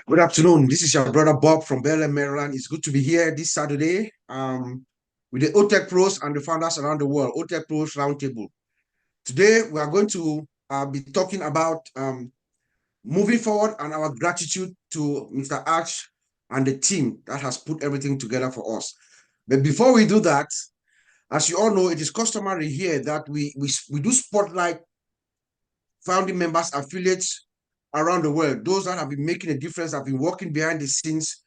Good afternoon. This is your brother Bob from Bel Maryland. It's good to be here this Saturday with the OTECH pros and the founders around the world, OTECH pros roundtable. Today, we are going to be talking about moving forward and our gratitude to Mr. Arch and the team that has put everything together for us. But before we do that, as you all know, it is customary here that we do spotlight founding members, affiliates around the world, those that have been making a difference, have been working behind the scenes.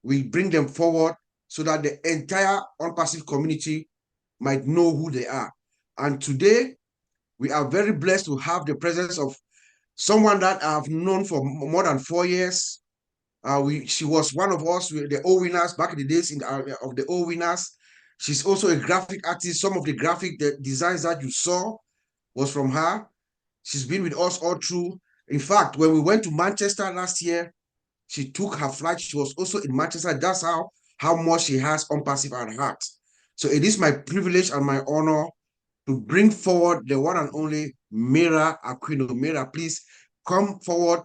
We bring them forward so that the entire OnPassive community might know who they are. And today, we are very blessed to have the presence of someone that I've known for more than 4 years. She was one of us, the O winners back in the days of the O winners. She's also a graphic artist. Some of the graphic designs that you saw was from her. She's been with us all through. In fact, when we went to Manchester last year, she took her flight. She was also in Manchester. That's how much she has on passive at heart. So it is my privilege and my honor to bring forward the one and only Mira Aquino. Mira, please come forward.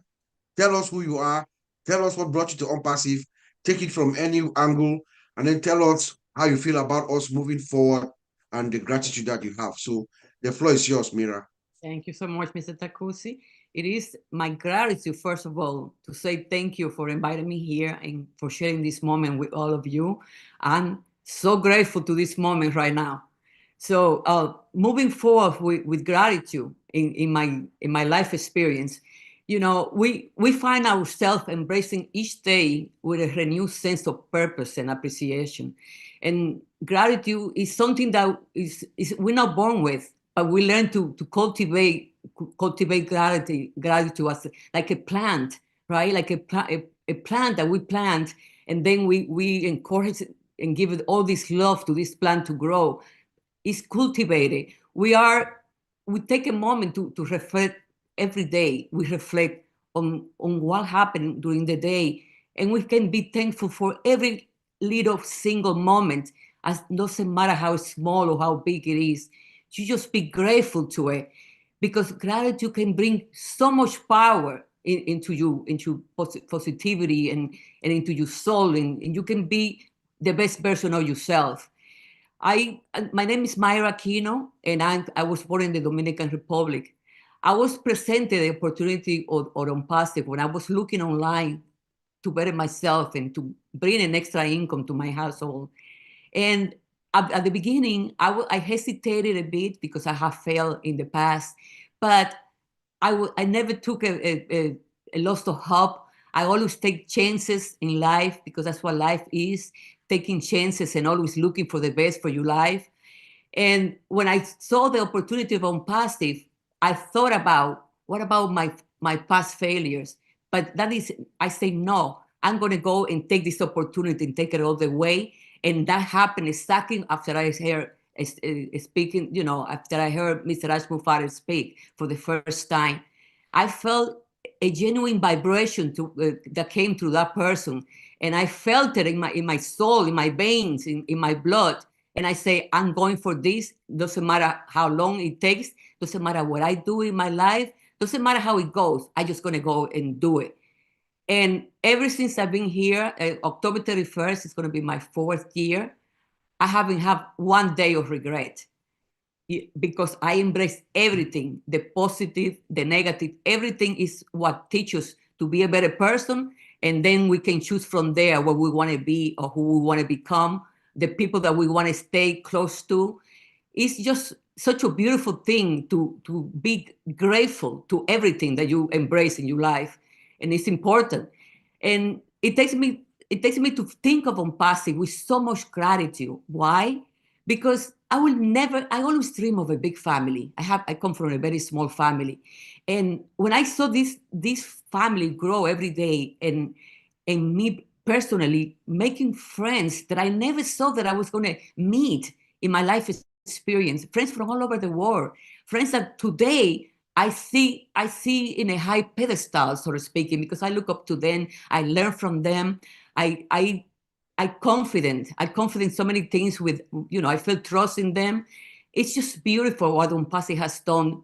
Tell us who you are. Tell us what brought you to OnPassive. Take it from any angle, and then tell us how you feel about us moving forward and the gratitude that you have. So the floor is yours, Mira. Thank you so much, Mr. Takusi. It is my gratitude, first of all, to say thank you for inviting me here and for sharing this moment with all of you. I'm so grateful to this moment right now. So, moving forward with gratitude in my life experience, we find ourselves embracing each day with a renewed sense of purpose and appreciation. And gratitude is something that is we're not born with, but we learn to cultivate gratitude as like a plant, right? Like a plant that we plant, and then we encourage it and give it all this love to this plant to grow. Is cultivated. We take a moment to reflect every day. We reflect on what happened during the day, and we can be thankful for every little single moment, as doesn't matter how small or how big it is. You just be grateful to it, because gratitude can bring so much power into you, into positivity, and into your soul, and you can be the best version of yourself. My name is Myra Aquino, and I was born in the Dominican Republic. I was presented the opportunity on Passive when I was looking online to better myself and to bring an extra income to my household. And at the beginning, I hesitated a bit because I have failed in the past, but I never took a loss of hope. I always take chances in life, because that's what life is, taking chances and always looking for the best for your life. And when I saw the opportunity of on passive, I thought about, what about my past failures? But that is, I say no. I'm going to go and take this opportunity and take it all the way. And that happened exactly after I heard speaking. After I heard Mr. Ashmufari speak for the first time, I felt a genuine vibration that came through that person, and I felt it in my soul, in my veins, in my blood. And I say, I'm going for this. Doesn't matter how long it takes. Doesn't matter what I do in my life. Doesn't matter how it goes. I just gonna go and do it. And ever since I've been here, October 31st is gonna be my 4th year. I haven't had one day of regret, because I embrace everything, the positive, the negative. Everything is what teaches to be a better person. And then we can choose from there what we want to be or who we want to become, the people that we want to stay close to. It's just such a beautiful thing to be grateful to everything that you embrace in your life. And it's important. And it takes me to think of Ompasi with so much gratitude. Why? Because I always dream of a big family. I come from a very small family. And when I saw this family grow every day, and me personally making friends that I never saw that I was going to meet in my life experience, friends from all over the world, friends that today I see in a high pedestal, so to speaking, because I look up to them, I learn from them. I confident so many things with, I feel trust in them. It's just beautiful what Umpasi has done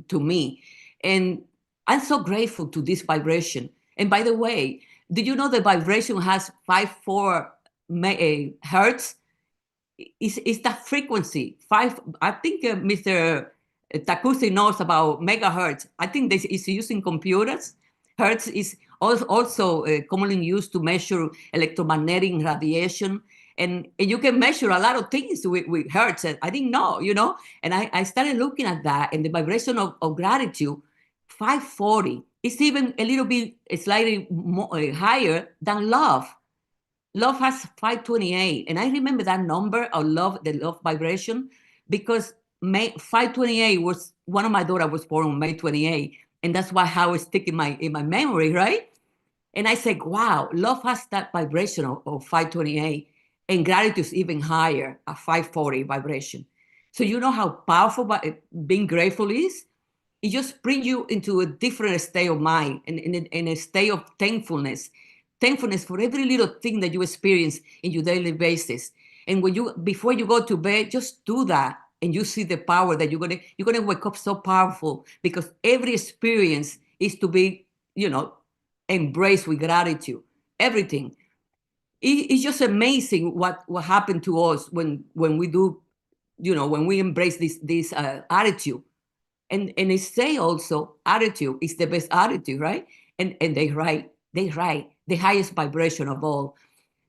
to me. And I'm so grateful to this vibration. And by the way, Did you know the vibration has 5.4 hertz? Is that frequency five? I think Mr. Takusi knows about megahertz. I think this is used in computers. Hertz is also commonly used to measure electromagnetic radiation, and you can measure a lot of things with hertz. And I didn't know, and I started looking at that, and the vibration of gratitude, 540. It's even a little bit slightly more, higher than love. Love has 528, and I remember that number of love, the love vibration, because May 528 was one of my daughter was born on May 28, and that's why how it's stick in my memory, right? And I said, wow, love has that vibration of 528, and gratitude is even higher, a 540 vibration. So you know how powerful being grateful is? It just brings you into a different state of mind, and in a state of thankfulness for every little thing that you experience in your daily basis. And when you before you go to bed, just do that, and you see the power that you're gonna wake up so powerful, because every experience is to be, embraced with gratitude. Everything. It's just amazing what happened to us when we do, when we embrace this attitude. And they say also attitude is the best attitude, right? And they right the highest vibration of all.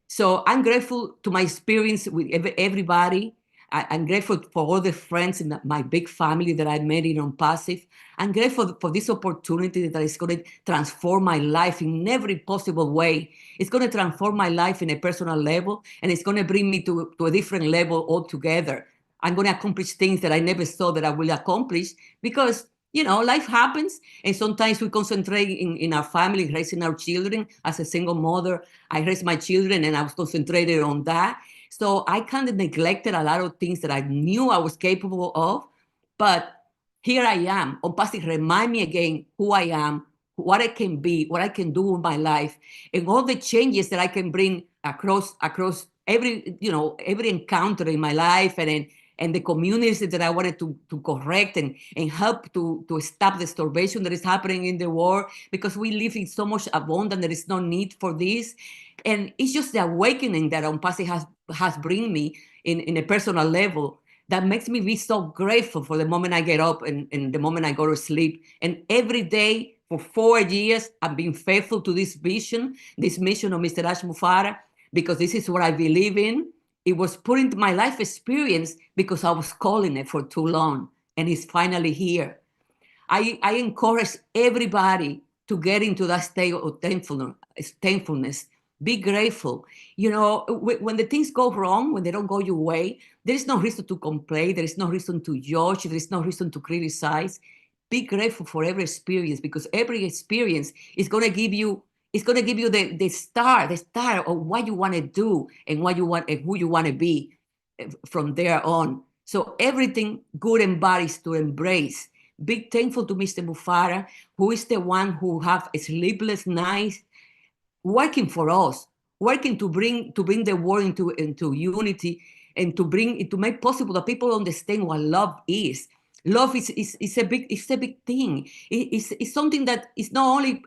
So I'm grateful to my experience with everybody. I'm grateful for all the friends in my big family that I made in On Passive. I'm grateful for this opportunity that is going to transform my life in every possible way. It's going to transform my life in a personal level, and it's going to bring me to a different level altogether. I'm going to accomplish things that I never thought that I will accomplish, because life happens, and sometimes we concentrate in our family, raising our children. As a single mother, I raised my children, and I was concentrated on that. So I kind of neglected a lot of things that I knew I was capable of. But here I am. Opasi remind me again who I am, what I can be, what I can do with my life, and all the changes that I can bring across every encounter in my life, and the communities that I wanted to correct, and help to stop the starvation that is happening in the world, because we live in so much abundance. There is no need for this. And it's just the awakening that Ompasi has bring me in a personal level, that makes me be so grateful for the moment I get up, and the moment I go to sleep. And every day for 4 years, I've been faithful to this mission of Mr. Ash Mufara, because this is what I believe in. It was put into my life experience because I was calling it for too long, and it's finally here. I encourage everybody to get into that state of thankfulness. Be grateful. When the things go wrong, when they don't go your way, there is no reason to complain. There is no reason to judge. There is no reason to criticize. Be grateful for every experience, because every experience is going to give you the star of what you want to do, and what you want and who you want to be from there on. So everything good and bad is to embrace. Be thankful to Mr. Mufara, who is the one who have sleepless nights, working for us, working to bring the world into unity, and to make possible that people understand what love is. Love is a big thing. It's something that is not only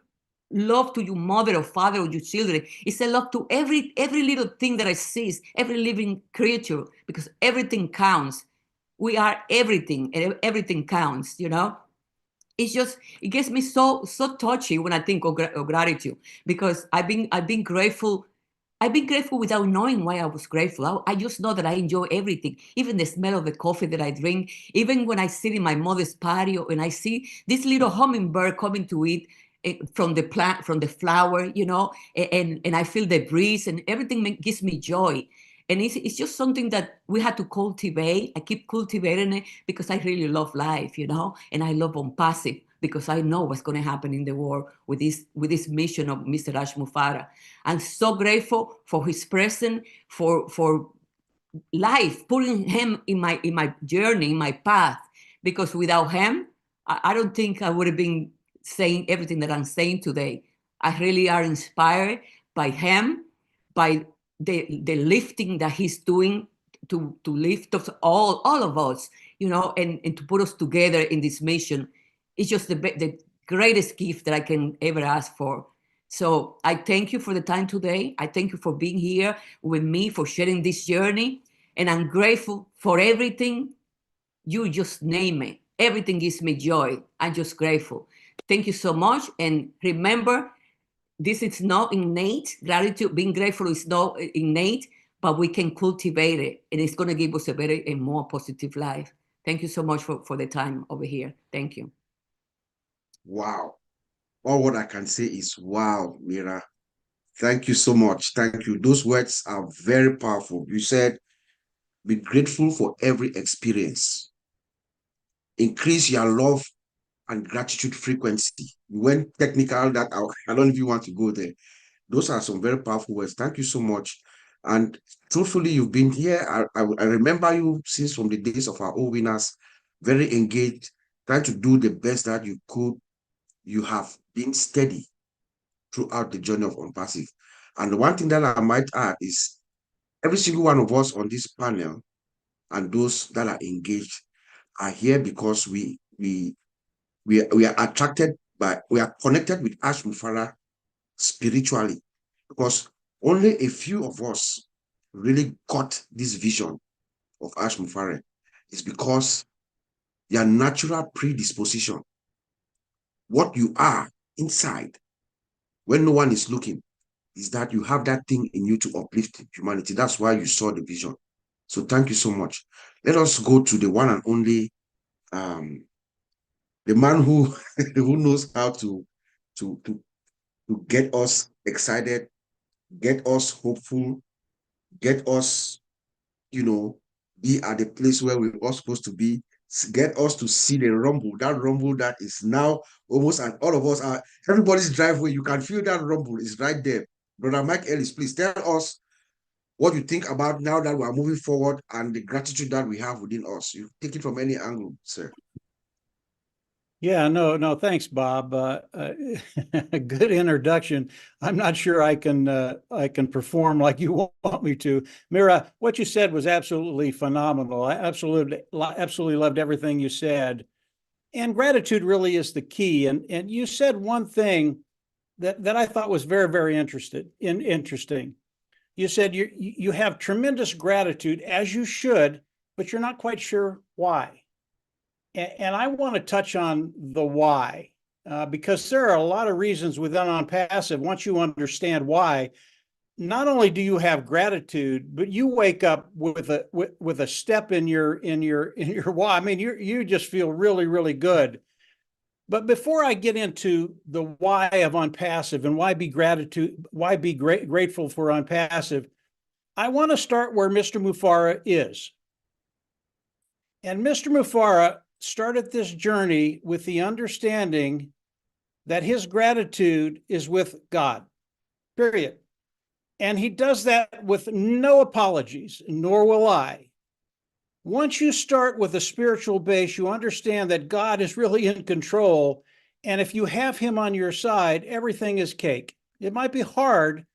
love to your mother or father or your children. It's a love to every little thing that exists, every living creature, because everything counts. We are everything, and everything counts. It gets me so touchy when I think of gratitude, because I've been grateful. I've been grateful without knowing why I was grateful. I just know that I enjoy everything, even the smell of the coffee that I drink, even when I sit in my mother's patio and I see this little hummingbird coming to eat from the plant, from the flower, and I feel the breeze, and everything gives me joy. And it's just something that we had to cultivate. I keep cultivating it because I really love life, and I love on passive, because I know what's going to happen in the world with this mission of Mr. Ash Mufara. I'm so grateful for his presence, for life, putting him in my journey, in my path, because without him, I don't think I would have been saying everything that I'm saying today. I really are inspired by him, by the lifting that he's doing to lift us all of us, and to put us together in this mission. It's just the greatest gift that I can ever ask for. So I thank you for the time today. I thank you for being here with me, for sharing this journey. And I'm grateful for everything. You just name it. Everything gives me joy. I'm just grateful. Thank you so much. And remember, this is not innate. Gratitude, being grateful is not innate, but we can cultivate it. And it's going to give us a better and more positive life. Thank you so much for the time over here. Thank you. Wow. All what I can say is wow, Mira. Thank you so much. Thank you. Those words are very powerful. You said, be grateful for every experience. Increase your love and gratitude frequency. You went technical that I don't know if you want to go there. Those are some very powerful words. Thank you so much. And truthfully, you've been here. I remember you since from the days of our old winners, very engaged, trying to do the best that you could. You have been steady throughout the journey of Unpassive. And the one thing that I might add is every single one of us on this panel and those that are engaged are here because we are attracted by, we are connected with Ash Mufara spiritually, because only a few of us really got this vision of Ash Mufara. It's because your natural predisposition, what you are inside when no one is looking, is that you have that thing in you to uplift humanity. That's why you saw the vision. So thank you so much. Let us go to the one and only, the man who who knows how to to to get us excited, get us hopeful, get us, be at the place where we're all supposed to be, get us to see the rumble, that rumble that is now almost, and all of us are, everybody's driveway, you can feel that rumble is right there. Brother Mike Ellis, please tell us what you think about now that we are moving forward and the gratitude that we have within us. You take it from any angle, sir. Yeah, no, thanks, Bob. Good introduction. I'm not sure I can perform like you want me to. Mira, what you said was absolutely phenomenal. I absolutely loved everything you said. And gratitude really is the key. And you said one thing that I thought was very, very interesting. You said you have tremendous gratitude, as you should, but you're not quite sure why. And I want to touch on the why, because there are a lot of reasons within OnPassive. Once you understand why, not only do you have gratitude, but you wake up with a step in your why. I mean, you just feel really, really good. But before I get into the why of OnPassive and why be grateful for OnPassive, I want to start where Mr. Mufara is. And Mr. Mufara started this journey with the understanding that his gratitude is with God, period. And he does that with no apologies, nor will I. Once you start with a spiritual base, you understand that God is really in control. And if you have him on your side, everything is cake. It might be hard,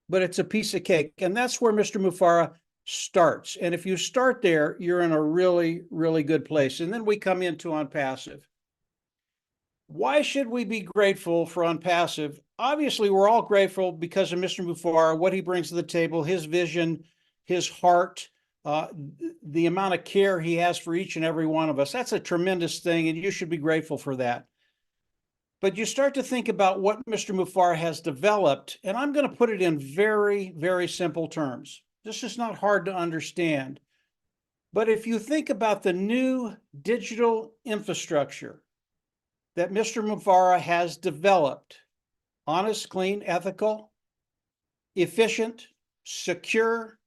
but it's a piece of cake. And that's where Mr. Mufara starts. And if you start there, you're in a really, really good place. And then we come into OnPassive. Why should we be grateful for OnPassive? Obviously, we're all grateful because of Mr. Mufara, what he brings to the table, his vision, his heart, the amount of care he has for each and every one of us. That's a tremendous thing, and you should be grateful for that. But you start to think about what Mr. Mufara has developed, and I'm going to put it in very, very simple terms. This is not hard to understand. But if you think about the new digital infrastructure that Mr. Mufara has developed, honest, clean, ethical, efficient, secure,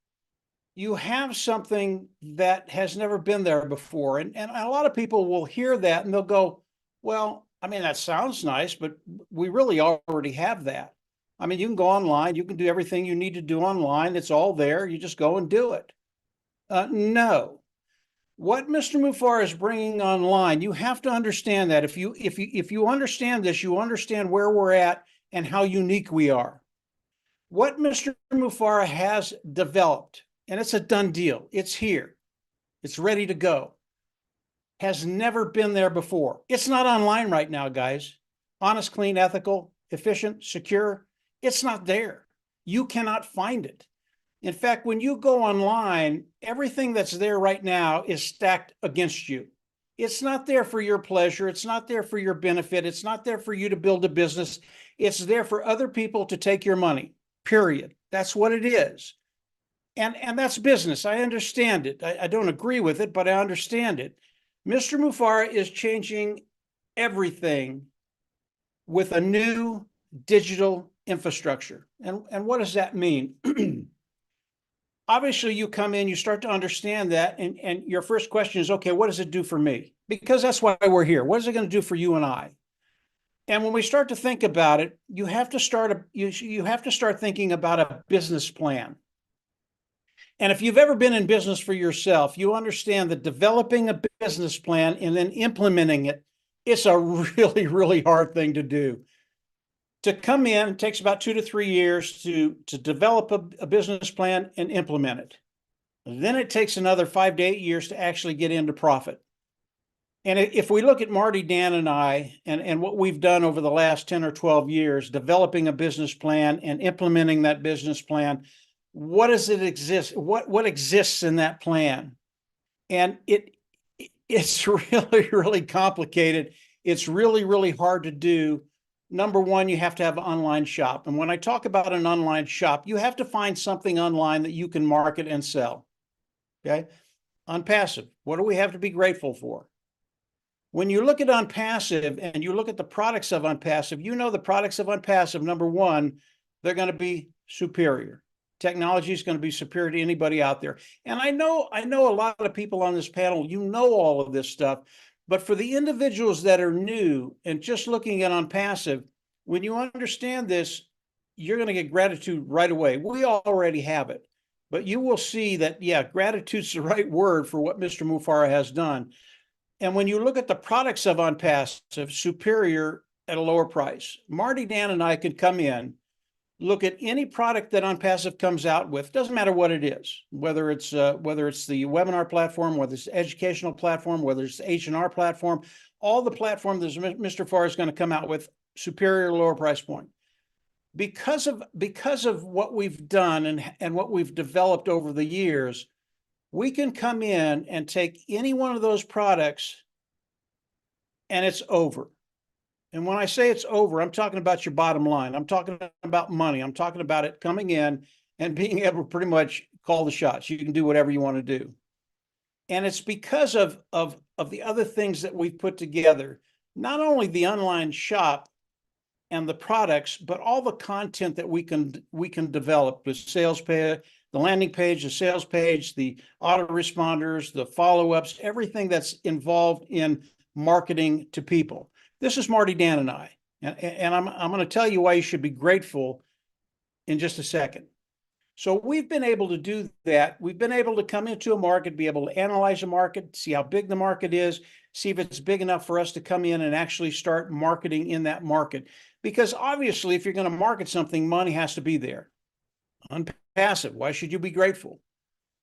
you have something that has never been there before. And a lot of people will hear that and they'll go, well, I mean, that sounds nice, but we really already have that. I mean, you can go online, you can do everything you need to do online. It's all there. You just go and do it. No. What Mr. Mufara is bringing online, you have to understand that. If you understand this, you understand where we're at and how unique we are. What Mr. Mufara has developed, and it's a done deal. It's here. It's ready to go. Has never been there before. It's not online right now, guys. Honest, clean, ethical, efficient, secure. It's not there. You cannot find it. In fact, when you go online, everything that's there right now is stacked against you. It's not there for your pleasure. It's not there for your benefit. It's not there for you to build a business. It's there for other people to take your money, period. That's what it is. And that's business. I understand it. I don't agree with it, but I understand it. Mr. Mufara is changing everything with a new digital infrastructure. And what does that mean? Obviously, you come in, you start to understand that, and your first question is, okay, what does it do for me? Because that's why we're here. What is it going to do for you and I? And when we start to think about it, you have to start thinking about a business plan. And if you've ever been in business for yourself, you understand that developing a business plan and then implementing it, it's a really, really hard thing to do. To come in, it takes about 2 to 3 years to develop a business plan and implement it. Then it takes another 5 to 8 years to actually get into profit. And if we look at Marty, Dan, and I, and what we've done over the last 10 or 12 years, developing a business plan and implementing that business plan, what does it exist? What exists in that plan? And it's really, really complicated. It's really, really hard to do. Number one, you have to have an online shop. And when I talk about an online shop, you have to find something online that you can market and sell. Okay? OnPassive, what do we have to be grateful for? When you look at OnPassive and you look at the products of OnPassive, you know the products of OnPassive, number one, they're going to be superior. Technology is going to be superior to anybody out there. And I know a lot of people on this panel, you know all of this stuff, but for the individuals that are new and just looking at OnPassive, when you understand this, you're going to get gratitude right away. We already have it, but you will see that, yeah, gratitude's the right word for what Mr. Mufara has done. And when you look at the products of OnPassive, superior at a lower price, Marty, Dan, and I could come in, look at any product that OnPassive comes out with, doesn't matter what it is, whether it's the webinar platform, whether it's the educational platform, whether it's the H&R platform, all the platform that Mr. Farr is going to come out with, superior lower price point. Because of what we've done and what we've developed over the years, we can come in and take any one of those products and it's over. And when I say it's over, I'm talking about your bottom line. I'm talking about money. I'm talking about it coming in and being able to pretty much call the shots. You can do whatever you want to do. And it's because of the other things that we've put together, not only the online shop and the products, but all the content that we can develop with sales page, the landing page, the sales page, the autoresponders, the follow-ups, everything that's involved in marketing to people. This is Marty, Dan, and I. And I'm going to tell you why you should be grateful in just a second. So we've been able to do that. We've been able to come into a market, be able to analyze a market, see how big the market is, see if it's big enough for us to come in and actually start marketing in that market. Because obviously, if you're going to market something, money has to be there. OnPassive, why should you be grateful?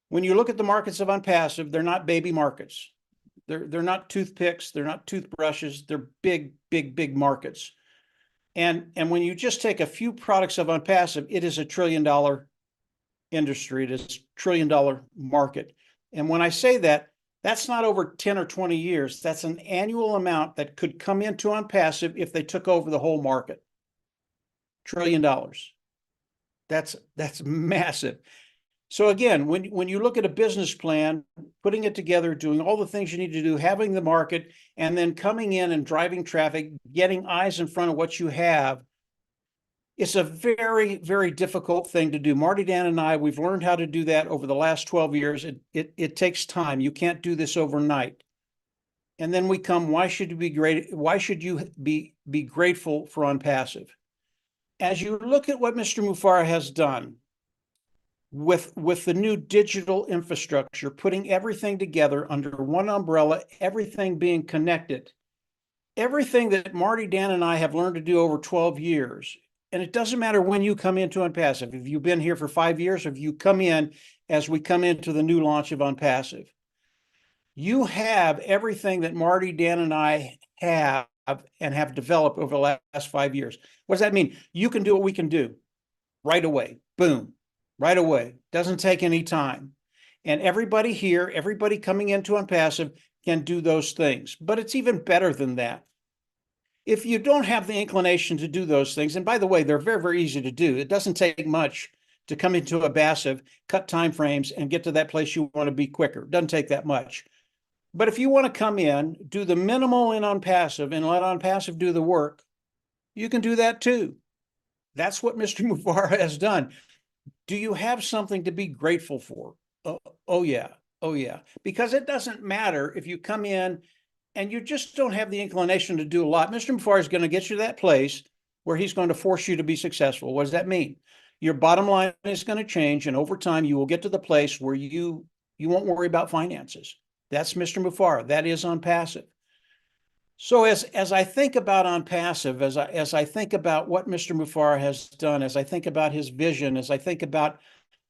When you look at the markets of OnPassive, they're not baby markets. They're not toothpicks. They're not toothbrushes. They're big, big, big markets. And when you just take a few products of OnPassive, it is $1 trillion industry. It is $1 trillion market. And when I say that, that's not over 10 or 20 years. That's an annual amount that could come into OnPassive if they took over the whole market. $1 trillion. That's massive. So again, when you look at a business plan, putting it together, doing all the things you need to do, having the market, and then coming in and driving traffic, getting eyes in front of what you have, it's a very, very difficult thing to do. Marty, Dan, and I, we've learned how to do that over the last 12 years. It takes time. You can't do this overnight. And then we come, why should you be great? Why should you be grateful for OnPassive? As you look at what Mr. Mufara has done, with the new digital infrastructure, putting everything together under one umbrella, everything being connected, everything that Marty, Dan, and I have learned to do over 12 years. And it doesn't matter when you come into OnPassive, if you've been here for 5 years, or if you come in as we come into the new launch of OnPassive, you have everything that Marty, Dan, and I have and have developed over the last 5 years. What does that mean? You can do what we can do. right away. Boom, right away. Doesn't take any time. And everybody here, everybody coming into OnPassive can do those things. But it's even better than that. If you don't have the inclination to do those things, and by the way, they're very, very easy to do. It doesn't take much to come into a passive, cut time frames, and get to that place you want to be quicker. It doesn't take that much. But if you want to come in, do the minimal in OnPassive and let OnPassive do the work, you can do that too. That's what Mr. Mufara has done. Do you have something to be grateful for? Oh yeah. Oh yeah. Because it doesn't matter if you come in and you just don't have the inclination to do a lot. Mr. Mufara is going to get you to that place where he's going to force you to be successful. What does that mean? Your bottom line is going to change, and over time you will get to the place where you won't worry about finances. That's Mr. Mufara. That is OnPassive. So as I think about OnPassive, as I think about what Mr. Mufara has done, as I think about his vision, as I think about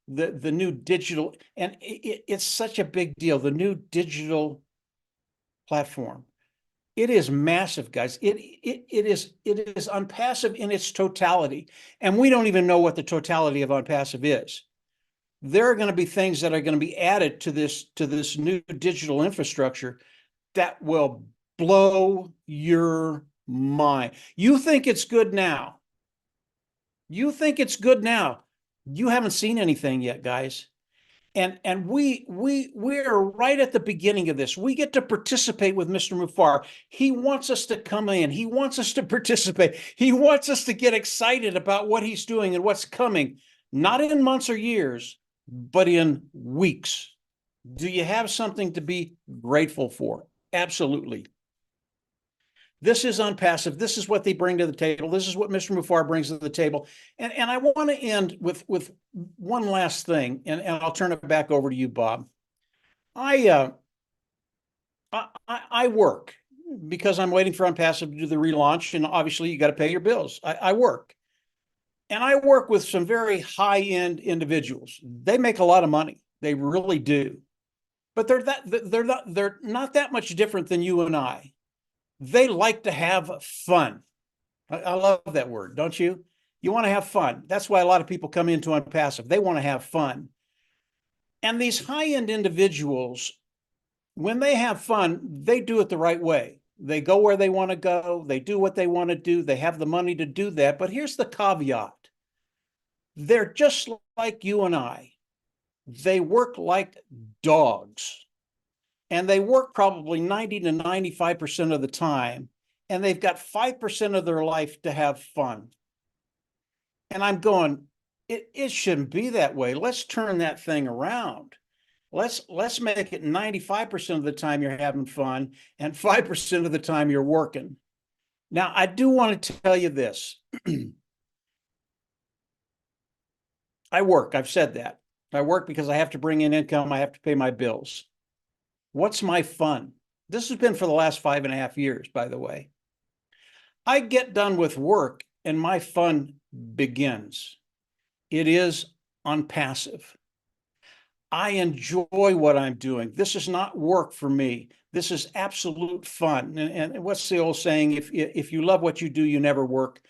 the new digital, and it's such a big deal, the new digital platform. It is massive, guys. It is OnPassive in its totality, and we don't even know what the totality of OnPassive is. There are going to be things that are going to be added to this new digital infrastructure that will blow your mind. You think it's good now. You think it's good now. You haven't seen anything yet, guys. And we're right at the beginning of this. We get to participate with Mr. Mufara. He wants us to come in. He wants us to participate. He wants us to get excited about what he's doing and what's coming, not in months or years, but in weeks. Do you have something to be grateful for? Absolutely. This is OnPassive. This is what they bring to the table. This is what Mr. Mufara brings to the table. And I want to end with one last thing, and I'll turn it back over to you, Bob. I work because I'm waiting for OnPassive to do the relaunch, and obviously you got to pay your bills. I work. And I work with some very high-end individuals. They make a lot of money. They really do. But they're not that much different than you and I. They like to have fun. I love that word, don't you? You want to have fun. That's why a lot of people come into OnPassive. They want to have fun. And these high-end individuals, when they have fun, they do it the right way. They go where they want to go. They do what they want to do. They have the money to do that. But here's the caveat. They're just like you and I. They work like dogs. And they work probably 90 to 95% of the time, and they've got 5% of their life to have fun. And I'm going, it shouldn't be that way. Let's turn that thing around. Let's make it 95% of the time you're having fun and 5% of the time you're working. Now, I do want to tell you this. I work. I've said that. I work because I have to bring in income. I have to pay my bills. What's my fun? This has been for the last 5.5 years, by the way. I get done with work and my fun begins. It is OnPassive. I enjoy what I'm doing. This is not work for me. This is absolute fun. And what's the old saying? If you love what you do, you never work.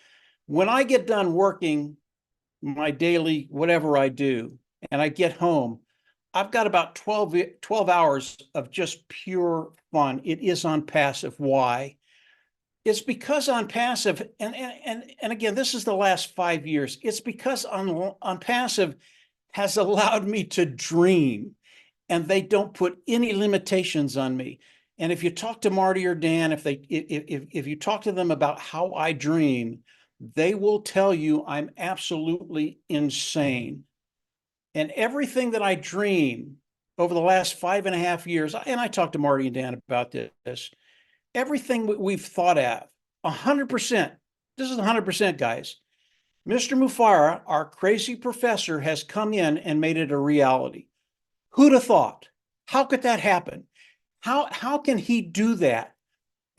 When I get done working my daily whatever I do, and I get home, I've got about 12 hours of just pure fun. It is OnPassive. Why? It's because OnPassive, and again, this is the last 5 years. It's because OnPassive has allowed me to dream, and they don't put any limitations on me. And if you talk to Marty or Dan, if you talk to them about how I dream, they will tell you I'm absolutely insane. And everything that I dream over the last 5.5 years, and I talked to Marty and Dan about this, everything we've thought of, 100%, this is 100%, guys. Mr. Mufara, our crazy professor, has come in and made it a reality. Who'd have thought? How could that happen? How can he do that?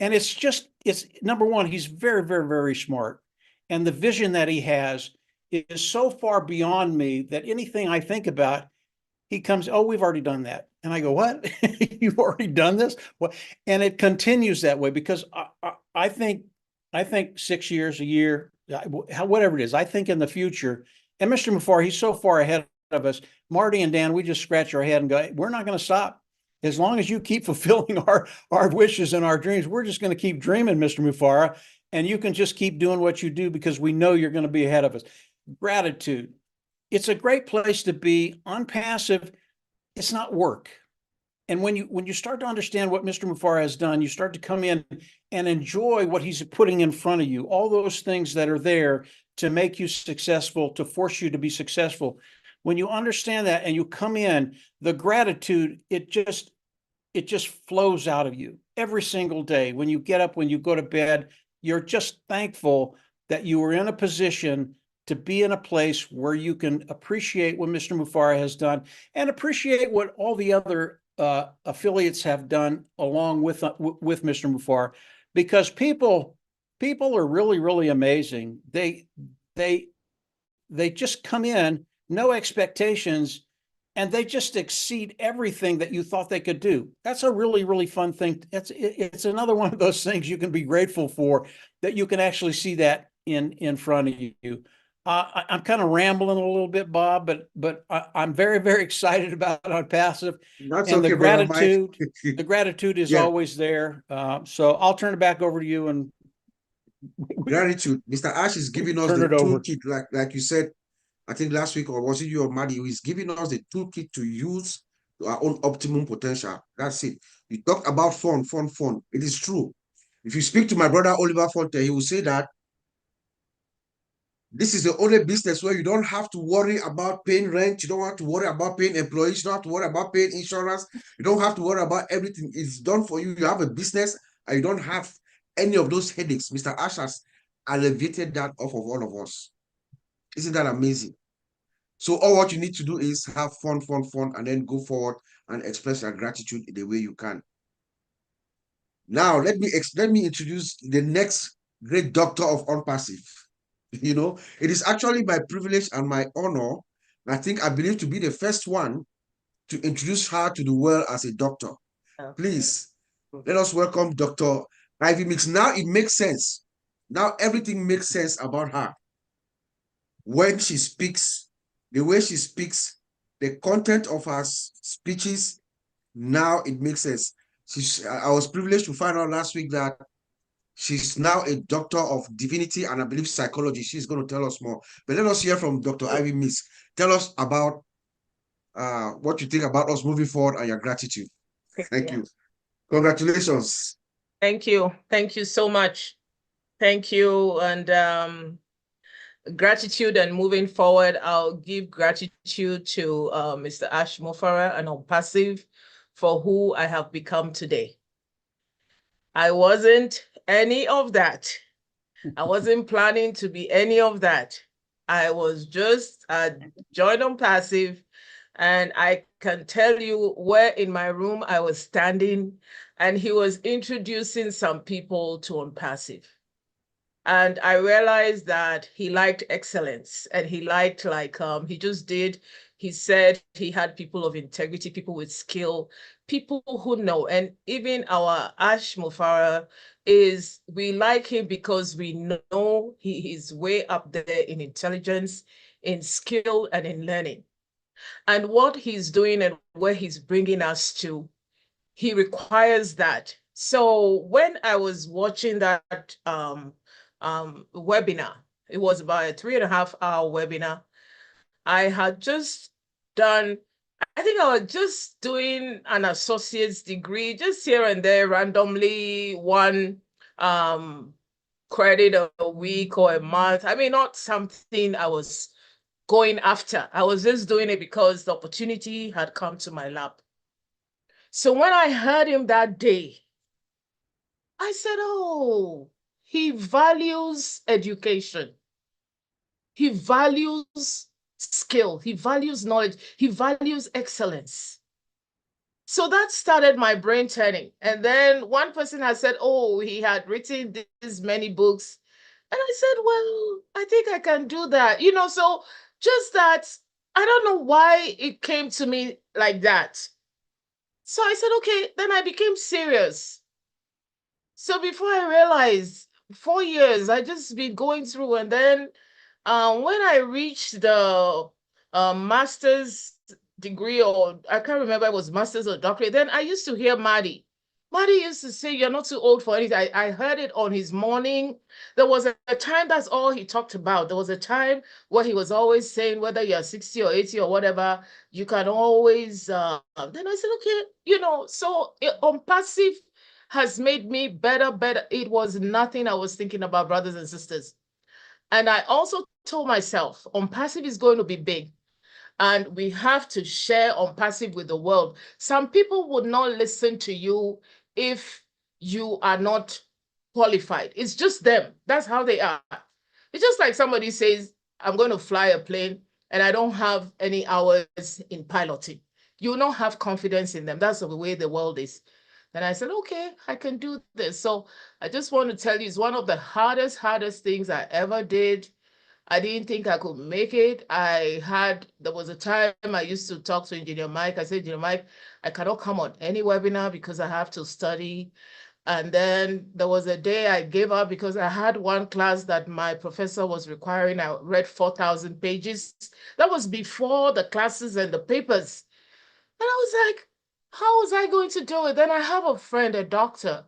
And it's number one, he's very, very, very smart. And the vision that he has is so far beyond me that anything I think about, he comes, oh, we've already done that. And I go, what? You've already done this? Well, and it continues that way because I think 6 years, a year, whatever it is, I think in the future, And Mr. Mufar, he's so far ahead of us. Marty and Dan, we just scratch our head and go, we're not going to stop. As long as you keep fulfilling our wishes and our dreams, we're just going to keep dreaming, Mr. Mufara. And you can just keep doing what you do because we know you're going to be ahead of us. Gratitude. It's a great place to be. On passive, it's not work. And when you start to understand what Mr. Mufara has done, you start to come in and enjoy what he's putting in front of you, all those things that are there to make you successful, to force you to be successful. When you understand that and you come in, the gratitude, it just flows out of you every single day. When you get up, when you go to bed, you're just thankful that you are in a position to be in a place where you can appreciate what Mr. Mufara has done and appreciate what all the other affiliates have done along with Mr. Mufara, because people are really, really amazing. They just come in, no expectations, and they just exceed everything that you thought they could do. That's a really, really fun thing. It's another one of those things you can be grateful for, that you can actually see that in front of you. I'm kind of rambling a little bit, Bob, but I'm very, very excited about On Passive. That's And okay, brother Mike. the gratitude is Yeah. always there. So I'll turn it back over to you and Gratitude. Mr. Ash is giving us turn the it over. toolkit, like you said, I think last week, or was it you or Maddie, who is giving us the toolkit to use to our own optimum potential. That's it. You talked about fun. It is true. If you speak to my brother Oliver Fonte, he will say that this is the only business where you don't have to worry about paying rent. You don't have to worry about paying employees. You don't have to worry about paying insurance. You don't have to worry about everything. It's done for you. You have a business and you don't have any of those headaches. Mr. Ash has alleviated that off of all of us. Isn't that amazing? So all what you need to do is have fun, and then go forward and express your gratitude in the way you can. Now, let me introduce the next great doctor of OnPassive. You know, it is actually my privilege and my honor, I think I believe, to be the first one to introduce her to the world as a doctor. Please, let us welcome Dr. Ivy Mix. Now it makes sense. Now everything makes sense about her. When she speaks, the way she speaks, the content of her speeches, now it makes sense. I was privileged to find out last week that she's now a doctor of divinity and I believe psychology. She's going to tell us more. But let us hear from Dr. Ivy Miss. Tell us about what you think about us moving forward and your gratitude. Thank you. Congratulations. Thank you. Thank you so much. Thank you. And gratitude and moving forward, I'll give gratitude to Mr. Ash Mufara and OnPassive for who I have become today. I wasn't any of that. I wasn't planning to be any of that. I was just joined OnPassive, and I can tell you where in my room I was standing, and he was introducing some people to OnPassive. And I realized that he liked excellence, and he liked, he said he had people of integrity, people with skill, people who know. And even our Ash Mufara we like him because we know he is way up there in intelligence, in skill, and in learning. And what he's doing and where he's bringing us to, he requires that. So when I was watching that webinar, it was about a 3.5-hour webinar. I had just done, I think I was just doing an associate's degree, just here and there, randomly, one credit a week or a month. I mean, not something I was going after. I was just doing it because the opportunity had come to my lap. So when I heard him that day, I said, oh, he values education. He values skill. He values knowledge. He values excellence. So that started my brain turning. And then one person had said, oh, he had written these many books. And I said, well, I think I can do that. You know, so just that, I don't know why it came to me like that. So I said, okay, then I became serious. So before I realized, 4 years, I just been going through, and then When I reached the master's degree, or I can't remember, it was master's or doctorate, then I used to hear Maddie. Maddie used to say, "You're not too old for anything." I heard it on his morning. There was a time that's all he talked about. There was a time where he was always saying, whether you're 60 or 80 or whatever, you can always, then I said, okay, so on passive has made me better. It was nothing I was thinking about, brothers and sisters. And I also told myself, on passive is going to be big. And we have to share on passive with the world. Some people would not listen to you if you are not qualified. It's just them. That's how they are. It's just like somebody says, I'm going to fly a plane and I don't have any hours in piloting. You will not have confidence in them. That's the way the world is. Then I said, okay, I can do this. So I just want to tell you, it's one of the hardest things I ever did. I didn't think I could make it. There was a time I used to talk to Engineer Mike. I said, Engineer Mike, I cannot come on any webinar because I have to study. And then there was a day I gave up because I had one class that my professor was requiring. I read 4,000 pages. That was before the classes and the papers. And I was like, how was I going to do it? Then I have a friend, a doctor,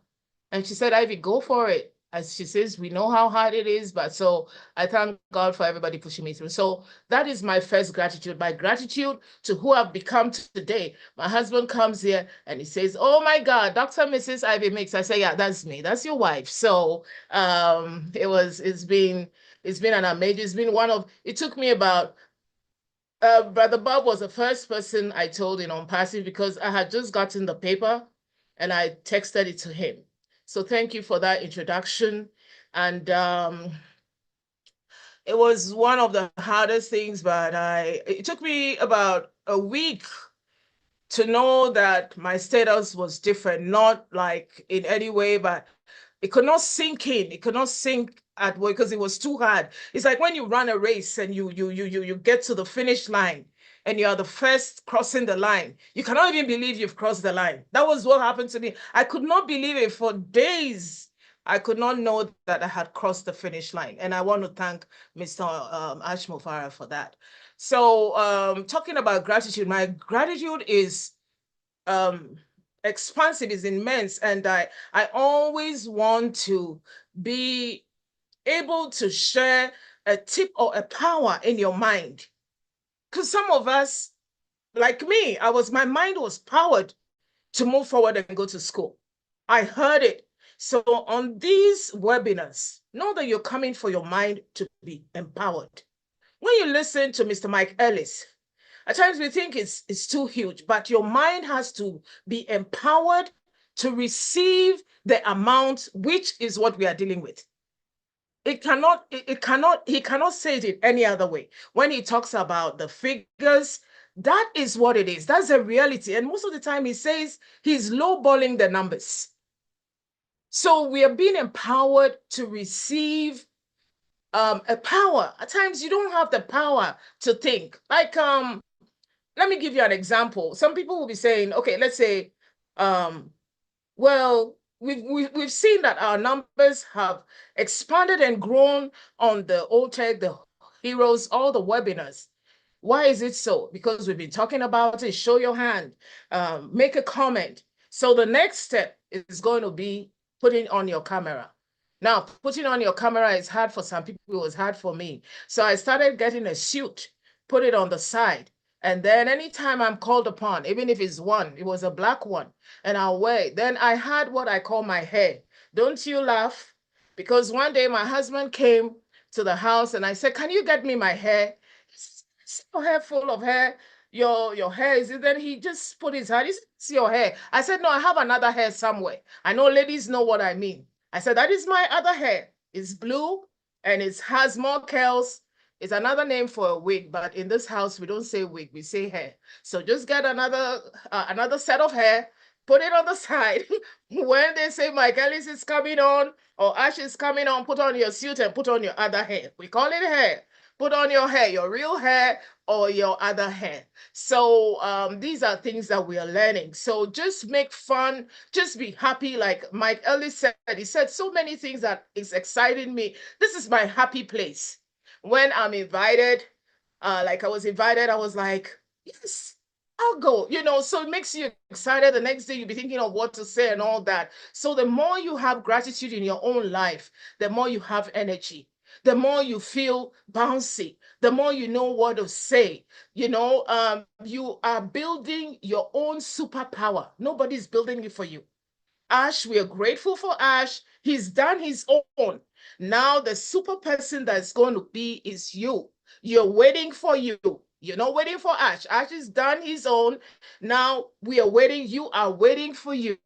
and she said, Ivy, go for it. As she says, we know how hard it is, but so I thank God for everybody pushing me through. So that is my first gratitude. My gratitude to who I've become today. My husband comes here and he says, oh my God, Dr. Mrs. Ivy Mix. I say, yeah, that's me. That's your wife. So it's been an amazing, it took me about Brother Bob was the first person I told in on passive because I had just gotten the paper and I texted it to him. So thank you for that introduction. And it was one of the hardest things, but it took me about a week to know that my status was different, not like in any way, but it could not sink in. It could not sink at work because it was too hard. It's like when you run a race and you get to the finish line and you are the first crossing the line. You cannot even believe you've crossed the line. That was what happened to me. I could not believe it for days. I could not know that I had crossed the finish line. And I want to thank Mr. Ash Mufara for that. So talking about gratitude, my gratitude is expansive, is immense, and I always want to be able to share a tip or a power in your mind, because some of us, like me, my mind was powered to move forward and go to school. I heard it. So on these webinars, know that you're coming for your mind to be empowered. When you listen to Mr. Mike Ellis, at times we think it's too huge, but your mind has to be empowered to receive the amount, which is what we are dealing with. He cannot say it in any other way. When he talks about the figures, that is what it is. That's the reality. And most of the time he says he's lowballing the numbers. So we are being empowered to receive a power. At times you don't have the power to think. Like let me give you an example. Some people will be saying, okay, let's say, well, we've seen that our numbers have expanded and grown on the OTECH, the Heroes, all the webinars. Why is it so? Because we've been talking about it. Show your hand, make a comment. So the next step is going to be putting on your camera. Now, putting on your camera is hard for some people. It was hard for me. So I started getting a suit, put it on the side. And then anytime I'm called upon, even if it's one, it was a black one, and I'll wear it. Then I had what I call my hair. Don't you laugh? Because one day my husband came to the house and I said, can you get me my hair? Your hair full of hair. Your hair is it? Then he just put his hand. He said, it's your hair. I said, no, I have another hair somewhere. I know ladies know what I mean. I said, that is my other hair. It's blue and it has more curls. It's another name for a wig, but in this house, we don't say wig, we say hair. So just get another set of hair, put it on the side. When they say Mike Ellis is coming on or Ash is coming on, put on your suit and put on your other hair. We call it hair. Put on your hair, your real hair or your other hair. So these are things that we are learning. So just make fun, just be happy. Like Mike Ellis said, he said so many things that is exciting me. This is my happy place. when I'm invited, like I was invited, I was like, yes, I'll go, you know, so it makes you excited. The next day you'll be thinking of what to say and all that. So the more you have gratitude in your own life, the more you have energy, the more you feel bouncy, the more you know what to say. You know, you are building your own superpower. Nobody's building it for you. Ash, we are grateful for Ash. He's done his own. Now the super person that's going to be is you. You're waiting for you. You're not waiting for Ash. Ash has done his own. Now we are waiting. You are waiting for you.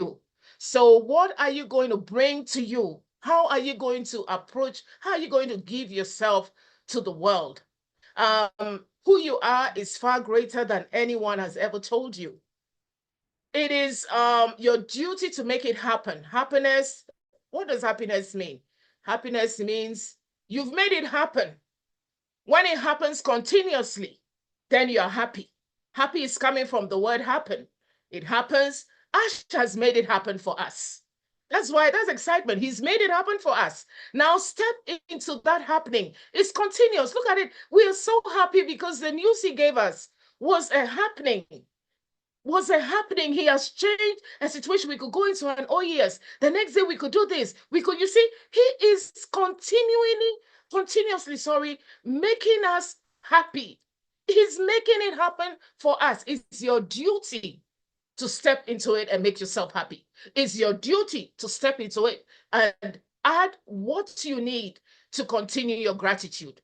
So what are you going to bring to you? How are you going to approach? How are you going to give yourself to the world? Who you are is far greater than anyone has ever told you. It is your duty to make it happen. Happiness, what does happiness mean? Happiness means you've made it happen. When it happens continuously, then you're happy. Happy is coming from the word happen. It happens. Ash has made it happen for us. That's why that's excitement. He's made it happen for us. Now step into that happening. It's continuous. Look at it. We are so happy because the news he gave us was a happening. He has changed a situation. We could go into an yes. The next day we could do this. We could, you see, he is continuously, making us happy. He's making it happen for us. It's your duty to step into it and make yourself happy. It's your duty to step into it and add what you need to continue your gratitude.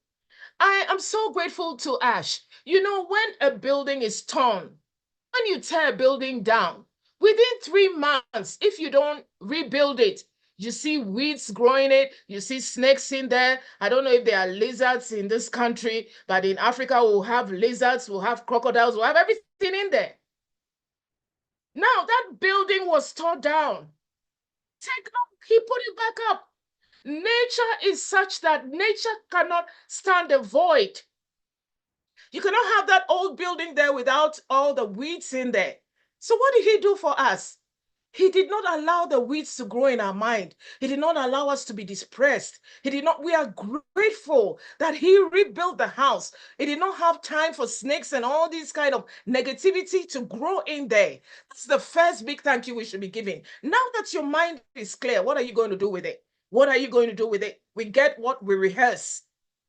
I am so grateful to Ash. You know, when a building is torn, when you tear a building down, within 3 months, if you don't rebuild it, you see weeds growing it, you see snakes in there. I don't know if there are lizards in this country, but in Africa, we'll have lizards, we'll have crocodiles, we'll have everything in there. Now, that building was torn down. He put it back up. Nature is such that nature cannot stand a void. You cannot have that old building there without all the weeds in there. So what did he do for us? He did not allow the weeds to grow in our mind. He did not allow us to be depressed. We are grateful that he rebuilt the house. He did not have time for snakes and all these kind of negativity to grow in there. That's the first big thank you we should be giving. Now that your mind is clear, what are you going to do with it? What are you going to do with it? We get what we rehearse,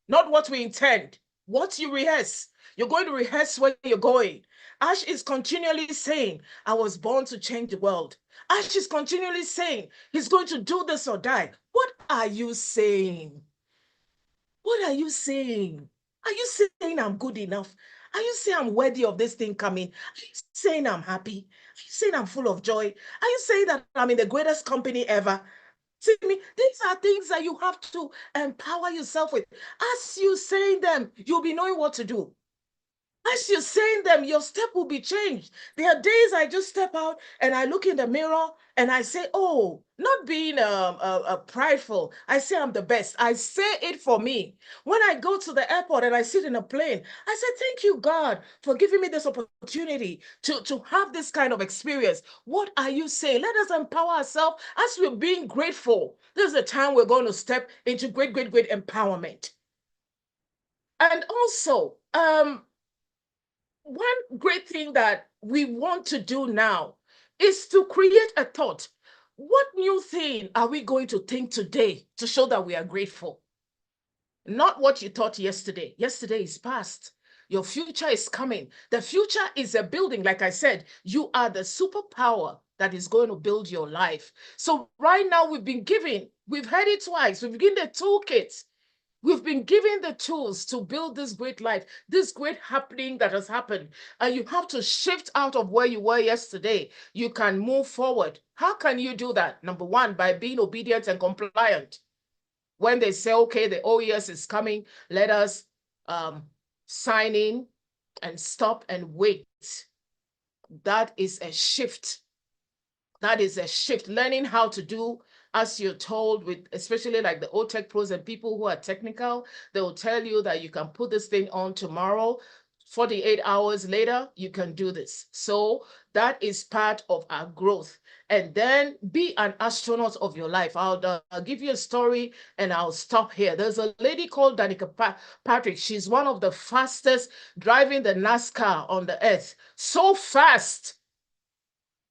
not what we intend. What you rehearse. You're going to rehearse where you're going. Ash is continually saying, I was born to change the world. Ash is continually saying, he's going to do this or die. What are you saying? What are you saying? Are you saying I'm good enough? Are you saying I'm worthy of this thing coming? Are you saying I'm happy? Are you saying I'm full of joy? Are you saying that I'm in the greatest company ever? See me, these are things that you have to empower yourself with. As you saying them, you'll be knowing what to do. As you're saying them, your step will be changed. There are days I just step out and I look in the mirror and I say, oh, not being prideful. I say I'm the best. I say it for me. When I go to the airport and I sit in a plane, I say, thank you, God, for giving me this opportunity to have this kind of experience. What are you saying? Let us empower ourselves as we're being grateful. This is the time we're going to step into great empowerment. And also, one great thing that we want to do now is to create a thought. What new thing are we going to think today to show that we are grateful? Not what you thought yesterday. Yesterday is past. Your future is coming. The future is a building. Like I said, you are the superpower that is going to build your life. So right now we've heard it twice. We've given the toolkits. We've been given the tools to build this great life, this great happening that has happened. And you have to shift out of where you were yesterday. You can move forward. How can you do that? Number one, by being obedient and compliant. When they say, okay, the OES is coming, let us sign in and stop and wait. That is a shift. That is a shift. Learning how to do as you're told, with especially like the OTECH pros and people who are technical, they will tell you that you can put this thing on tomorrow. 48 hours later, you can do this. So that is part of our growth. And then be an astronaut of your life. I'll give you a story and I'll stop here. There's a lady called Danica Patrick. She's one of the fastest driving the NASCAR on the earth. So fast.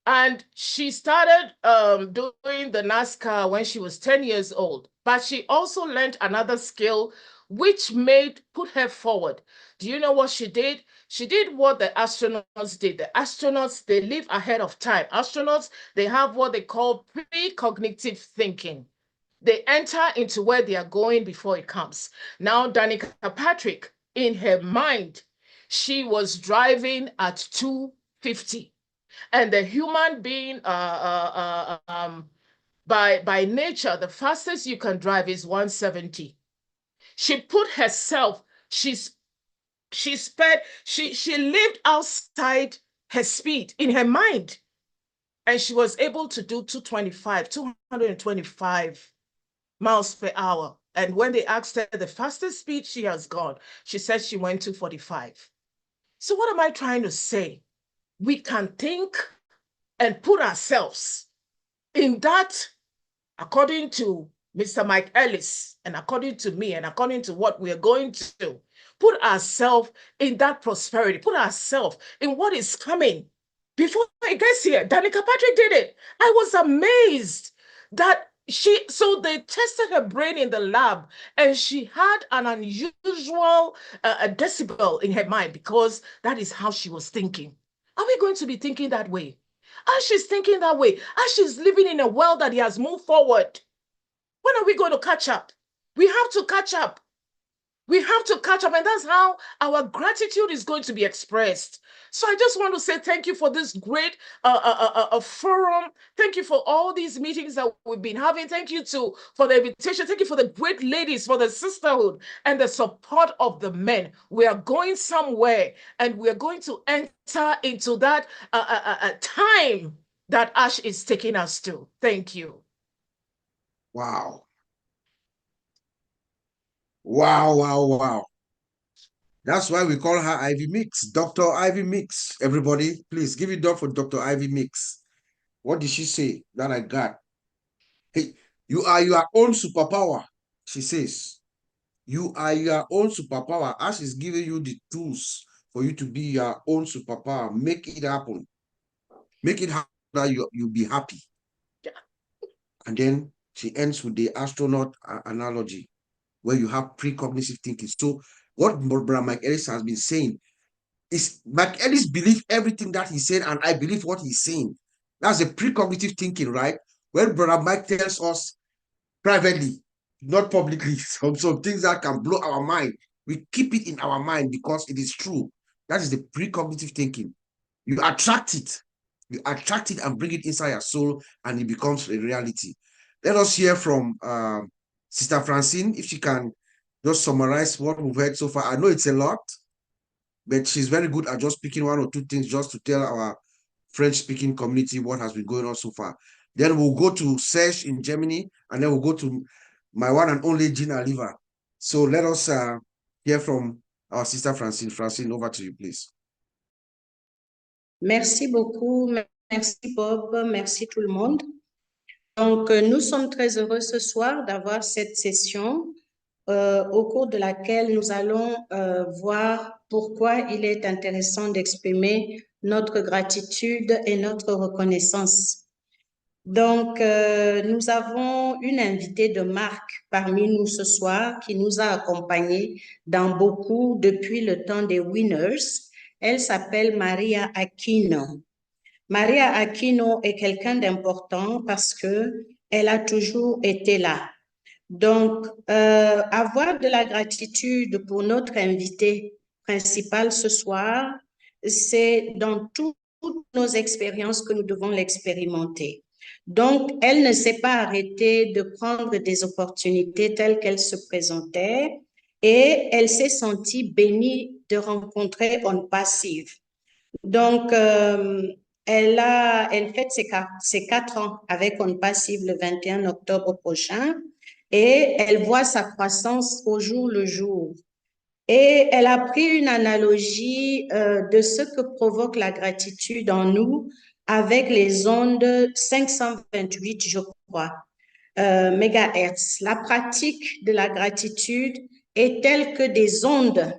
And she started doing the NASCAR when she was 10 years old. But she also learned another skill which put her forward. Do you know what she did? She did what the astronauts did. The astronauts, they live ahead of time. Astronauts, they have what they call precognitive thinking. They enter into where they are going before it comes. Now, Danica Patrick, in her mind, she was driving at 250. And the human being, by nature, the fastest you can drive is 170. She put herself, she lived outside her speed in her mind. And she was able to do 225 miles per hour. And when they asked her the fastest speed she has gone, she said she went 245. So what am I trying to say? We can think and put ourselves in that, according to Mr. Mike Ellis, and according to me, and according to what we're going to do, put ourselves in that prosperity, put ourselves in what is coming. Before it gets here, Danica Patrick did it. I was amazed that so they tested her brain in the lab and she had an unusual decibel in her mind because that is how she was thinking. Are we going to be thinking that way? As she's thinking that way, as she's living in a world that he has moved forward, when are we going to catch up? We have to catch up. We have to catch up, and that's how our gratitude is going to be expressed. So I just want to say thank you for this great forum. Thank you for all these meetings that we've been having. Thank you for the invitation. Thank you for the great ladies, for the sisterhood and the support of the men. We are going somewhere, and we are going to enter into that time that Ash is taking us to. Thank you. Wow. Wow, wow, wow. That's why we call her Ivy Mix, Dr. Ivy Mix. Everybody, please give it up for Dr. Ivy Mix. What did she say that I got? Hey, you are your own superpower, she says. You are your own superpower. Ash is giving you the tools for you to be your own superpower. Make it happen. Make it happen that you'll be happy. Yeah. And then she ends with the astronaut analogy, where you have precognitive thinking. So what Brother Mike Ellis has been saying is Mike Ellis believes everything that he said, and I believe what he's saying. That's a precognitive thinking, right? When Brother Mike tells us privately, not publicly, some things that can blow our mind, we keep it in our mind because it is true. That is the precognitive thinking. You attract it. You attract it and bring it inside your soul, and it becomes a reality. Let us hear from Sister Francine, if she can just summarize what we've heard so far. I know it's a lot, but she's very good at just picking one or two things just to tell our French-speaking community what has been going on so far. Then we'll go to Serge in Germany, and then we'll go to my one and only Gina Oliver. So let us hear from our Sister Francine. Francine, over to you, please. Merci beaucoup. Merci Bob. Merci tout le monde. Donc, nous sommes très heureux ce soir d'avoir cette session au cours de laquelle nous allons voir pourquoi il est intéressant d'exprimer notre gratitude et notre reconnaissance. Donc, nous avons une invitée de marque parmi nous ce soir qui nous a accompagnés dans beaucoup depuis le temps des Winners. Elle s'appelle Maria Aquino. Maria Aquino est quelqu'un d'important parce qu'elle a toujours été là. Donc, avoir de la gratitude pour notre invitée principale ce soir, c'est dans toutes nos expériences que nous devons l'expérimenter. Donc, elle ne s'est pas arrêtée de prendre des opportunités telles qu'elles se présentaient et elle s'est sentie bénie de rencontrer On Passive. Donc, elle fête ses 4 ans avec On Passive le 21 octobre prochain et elle voit sa croissance au jour le jour. Et elle a pris une analogie de ce que provoque la gratitude en nous avec les ondes 528, je crois, mégahertz. La pratique de la gratitude est telle que des ondes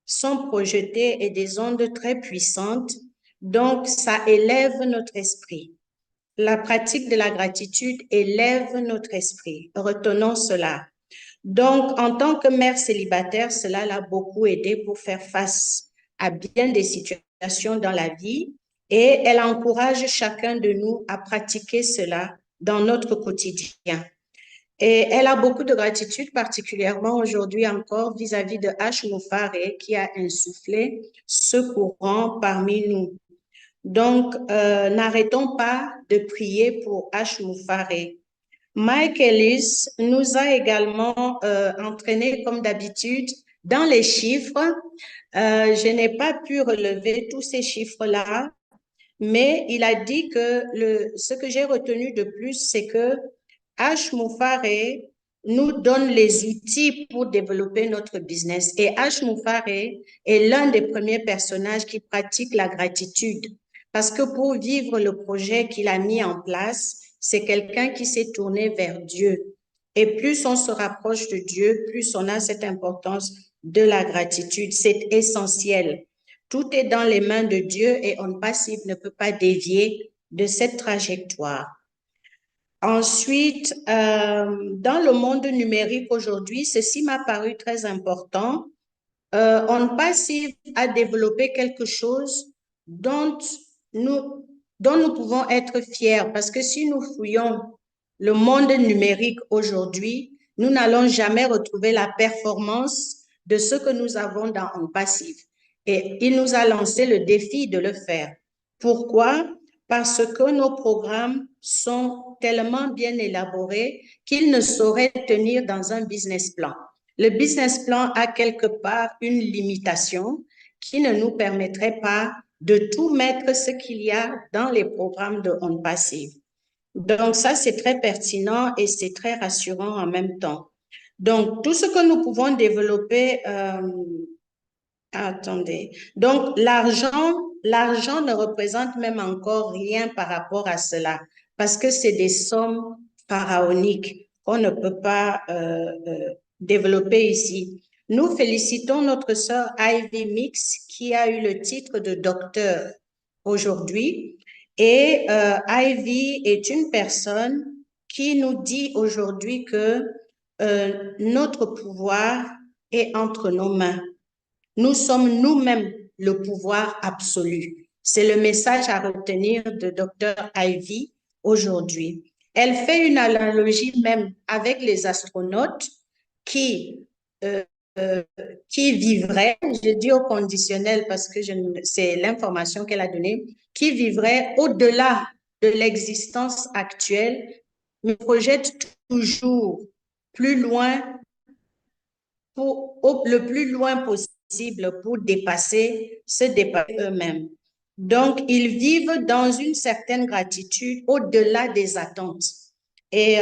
sont projetées et des ondes très puissantes, donc ça élève notre esprit. La pratique de la gratitude élève notre esprit. Retenons cela. Donc, en tant que mère célibataire, cela l'a beaucoup aidé pour faire face à bien des situations dans la vie et elle encourage chacun de nous à pratiquer cela dans notre quotidien. Et elle a beaucoup de gratitude, particulièrement aujourd'hui encore vis-à-vis de H. Moufare qui a insufflé ce courant parmi nous. Donc, n'arrêtons pas de prier pour H. Moufare. Mike Ellis nous a également entraînés, comme d'habitude, dans les chiffres. Je n'ai pas pu relever tous ces chiffres-là, mais il a dit que ce que j'ai retenu de plus, c'est que H. Moufare nous donne les outils pour développer notre business. Et H. Moufare est l'un des premiers personnages qui pratique la gratitude. Parce que pour vivre le projet qu'il a mis en place, c'est quelqu'un qui s'est tourné vers Dieu. Et plus on se rapproche de Dieu, plus on a cette importance de la gratitude. C'est essentiel. Tout est dans les mains de Dieu et On Passive ne peut pas dévier de cette trajectoire. Ensuite, dans le monde numérique aujourd'hui, ceci m'a paru très important. On Passive a développé quelque chose dont nous pouvons être fiers parce que si nous fouillons le monde numérique aujourd'hui, nous n'allons jamais retrouver la performance de ce que nous avons dans On Passive. Et il nous a lancé le défi de le faire. Pourquoi? Parce que nos programmes sont tellement bien élaborés qu'ils ne sauraient tenir dans un business plan. Le business plan a quelque part une limitation qui ne nous permettrait pas de tout mettre ce qu'il y a dans les programmes de On Passive. Donc ça, c'est très pertinent et c'est très rassurant en même temps. Donc, tout ce que nous pouvons développer, attendez. Donc, l'argent ne représente même encore rien par rapport à cela parce que c'est des sommes pharaoniques qu'on ne peut pas développer ici. Nous félicitons notre sœur Ivy Mix qui a eu le titre de docteur aujourd'hui. Et Ivy est une personne qui nous dit aujourd'hui que notre pouvoir est entre nos mains. Nous sommes nous-mêmes le pouvoir absolu. C'est le message à retenir de Dr. Ivy aujourd'hui. Elle fait une analogie même avec les astronautes qui vivraient, je dis au conditionnel parce que c'est l'information qu'elle a donnée, qui vivraient au-delà de l'existence actuelle, mais projettent toujours plus loin, le plus loin possible pour se dépasser eux-mêmes. Donc, ils vivent dans une certaine gratitude au-delà des attentes. Et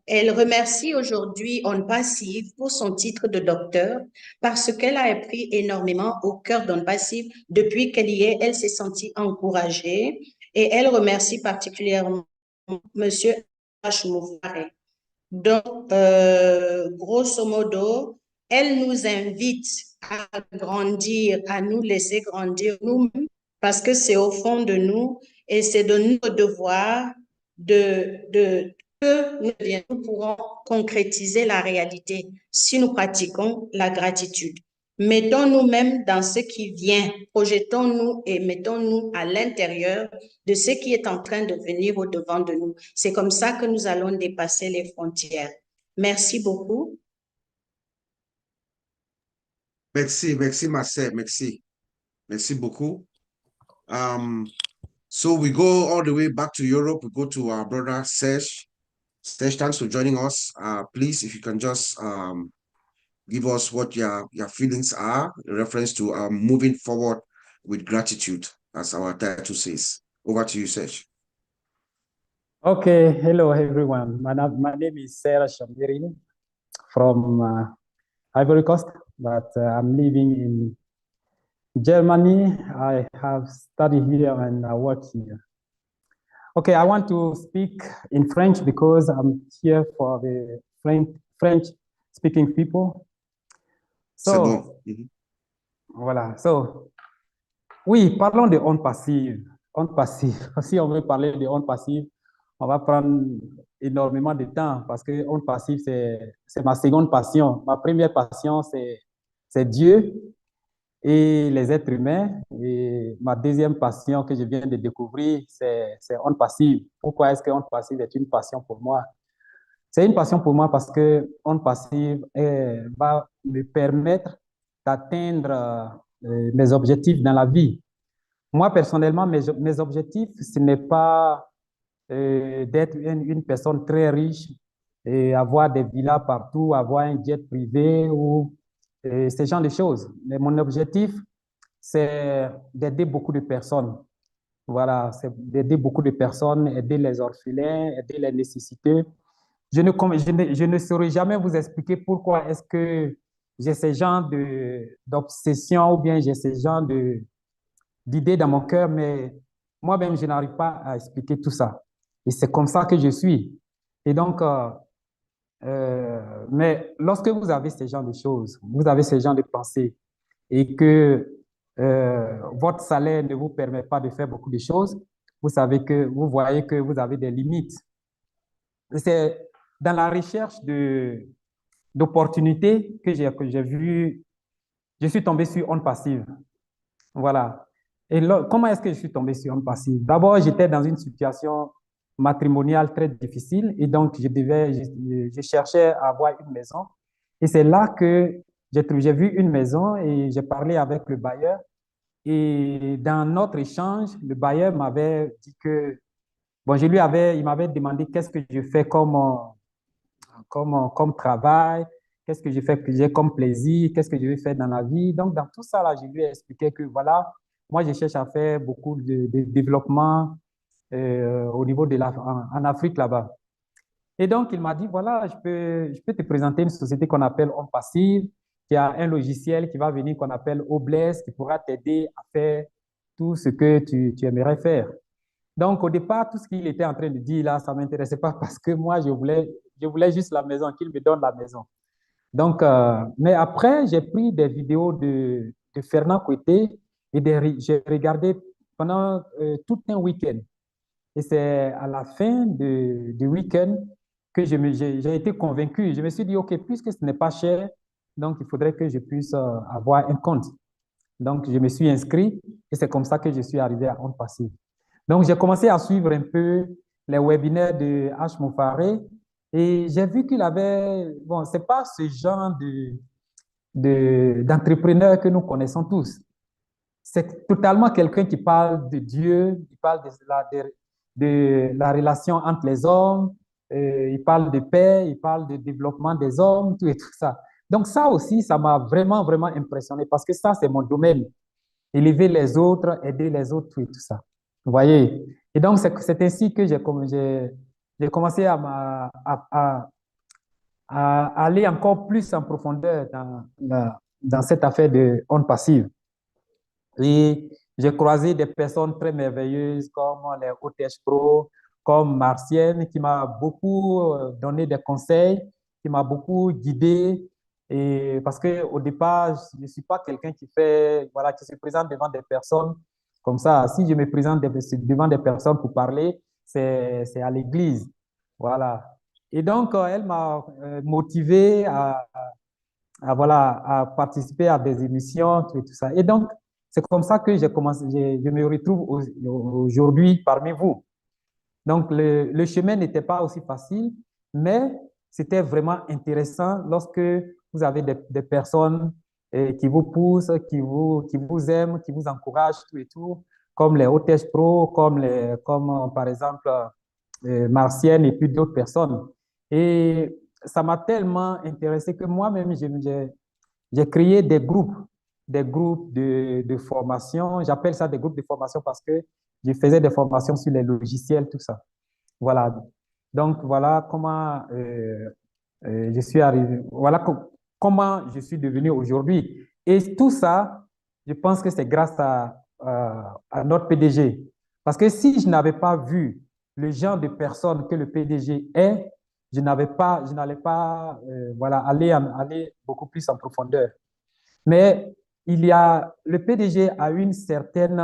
elle remercie aujourd'hui On Passive pour son titre de docteur parce qu'elle a appris énormément au cœur d'On Passive. Depuis qu'elle y est, elle s'est sentie encouragée et elle remercie particulièrement Monsieur H. Moufare. Donc, grosso modo, elle nous invite à grandir, à nous laisser grandir nous-mêmes parce que c'est au fond de nous et c'est de notre devoir que nous pourrons concrétiser la réalité si nous pratiquons la gratitude. Mettons nous-mêmes dans ce qui vient, projetons-nous et mettons-nous à l'intérieur de ce qui est en train de venir au-devant de nous. C'est comme ça que nous allons dépasser les frontières. Merci beaucoup. Merci, Marcel, merci. Merci beaucoup. So we go all the way back to Europe. We go to our brother Serge. Serge, thanks for joining us. Please, if you can just give us what your feelings are in reference to moving forward with gratitude, as our title says. Over to you, Serge. Okay, hello everyone. My name is Sarah Shambirin from Ivory Coast, but I'm living in Germany. I have studied here and I work here. Okay, I want to speak in French because I'm here for the French-speaking people. C'est So, bon. voilà. So, oui, parlons de honte passive. Honte passive. Si on veut parler de honte passive, on va prendre énormément de temps parce que honte passive, c'est ma seconde passion. Ma première passion, c'est Dieu et les êtres humains. Et ma deuxième passion que je viens de découvrir, c'est honte passive. Pourquoi est-ce que honte passive est une passion pour moi? C'est une passion pour moi parce que honte passive va me permettre d'atteindre mes objectifs dans la vie. Moi, personnellement, mes objectifs, ce n'est pas d'être une personne très riche et avoir des villas partout, avoir un jet privé ou ce genre de choses. Mais mon objectif, c'est d'aider beaucoup de personnes. Voilà, c'est d'aider beaucoup de personnes, aider les orphelins, aider les nécessités. Je ne saurais jamais vous expliquer pourquoi est-ce que j'ai ce genre d'obsession ou bien j'ai ce genre d'idées dans mon cœur, mais moi-même, je n'arrive pas à expliquer tout ça. Et c'est comme ça que je suis. Et donc, mais lorsque vous avez ce genre de choses, vous avez ce genre de pensées et que votre salaire ne vous permet pas de faire beaucoup de choses, vous voyez que vous avez des limites. C'est dans la recherche d'opportunités que j'ai vu, je suis tombé sur Honte Passive. Voilà. Et là, comment est-ce que je suis tombé sur Honte Passive? D'abord, j'étais dans une situation matrimoniale très difficile et donc je cherchais à avoir une maison. Et c'est là que j'ai vu une maison et j'ai parlé avec le bailleur. Et dans notre échange, le bailleur m'avait dit que, bon, il m'avait demandé qu'est-ce que je fais comme travail, qu'est-ce que je fais que j'ai comme plaisir, qu'est-ce que je vais faire dans la vie. Donc, dans tout ça, là, je lui ai expliqué que, voilà, moi, je cherche à faire beaucoup de développement au niveau en Afrique là-bas. Et donc, il m'a dit, voilà, je peux te présenter une société qu'on appelle Homme Passive, qui a un logiciel qui va venir qu'on appelle Obless, qui pourra t'aider à faire tout ce que tu aimerais faire. Donc, au départ, tout ce qu'il était en train de dire là, ça ne m'intéressait pas parce que moi, je voulais juste la maison, qu'il me donne la maison. Donc, mais après, j'ai pris des vidéos de Fernand Coueté et j'ai regardé pendant tout un week-end. Et c'est à la fin du week-end que j'ai été convaincu. Je me suis dit, OK, puisque ce n'est pas cher, donc il faudrait que je puisse avoir un compte. Donc, je me suis inscrit et c'est comme ça que je suis arrivé à Honte Passive. Donc, j'ai commencé à suivre un peu les webinaires de H. Mofaré et j'ai vu qu'il avait, bon, c'est pas ce genre d'entrepreneur que nous connaissons tous. C'est totalement quelqu'un qui parle de Dieu, il parle de la relation entre les hommes, il parle de paix, il parle de développement des hommes, tout et tout ça. Donc ça aussi, ça m'a vraiment, vraiment impressionné parce que ça, c'est mon domaine. Élever les autres, aider les autres, tout et tout ça. Vous voyez? Et donc, c'est ainsi que j'ai commencé à aller encore plus en profondeur dans cette affaire de honte passive. Et j'ai croisé des personnes très merveilleuses comme les OTECH Pro, comme Martienne, qui m'a beaucoup donné des conseils, qui m'a beaucoup guidé. Et parce qu'au départ, je ne suis pas quelqu'un voilà, qui se présente devant des personnes comme ça. Si je me présente devant des personnes pour parler, c'est à l'église. Voilà. Et donc, elle m'a motivé voilà, à participer à des émissions, tout ça. Et donc, c'est comme ça que j'ai commencé, je me retrouve aujourd'hui parmi vous. Donc, le chemin n'était pas aussi facile, mais c'était vraiment intéressant lorsque vous avez des personnes qui vous poussent, qui vous aiment, qui vous encouragent, tout et tout, comme les OTECH Pro, comme par exemple Martienne et puis d'autres personnes. Et ça m'a tellement intéressé que moi-même, j'ai créé des groupes de formation. J'appelle ça des groupes de formation parce que je faisais des formations sur les logiciels, tout ça. Voilà. Donc, voilà comment je suis arrivé. Voilà comment je suis devenu aujourd'hui. Et tout ça, je pense que c'est grâce à notre PDG. Parce que si je n'avais pas vu le genre de personne que le PDG est, je n'allais pas voilà, aller beaucoup plus en profondeur. Mais le PDG a une certaine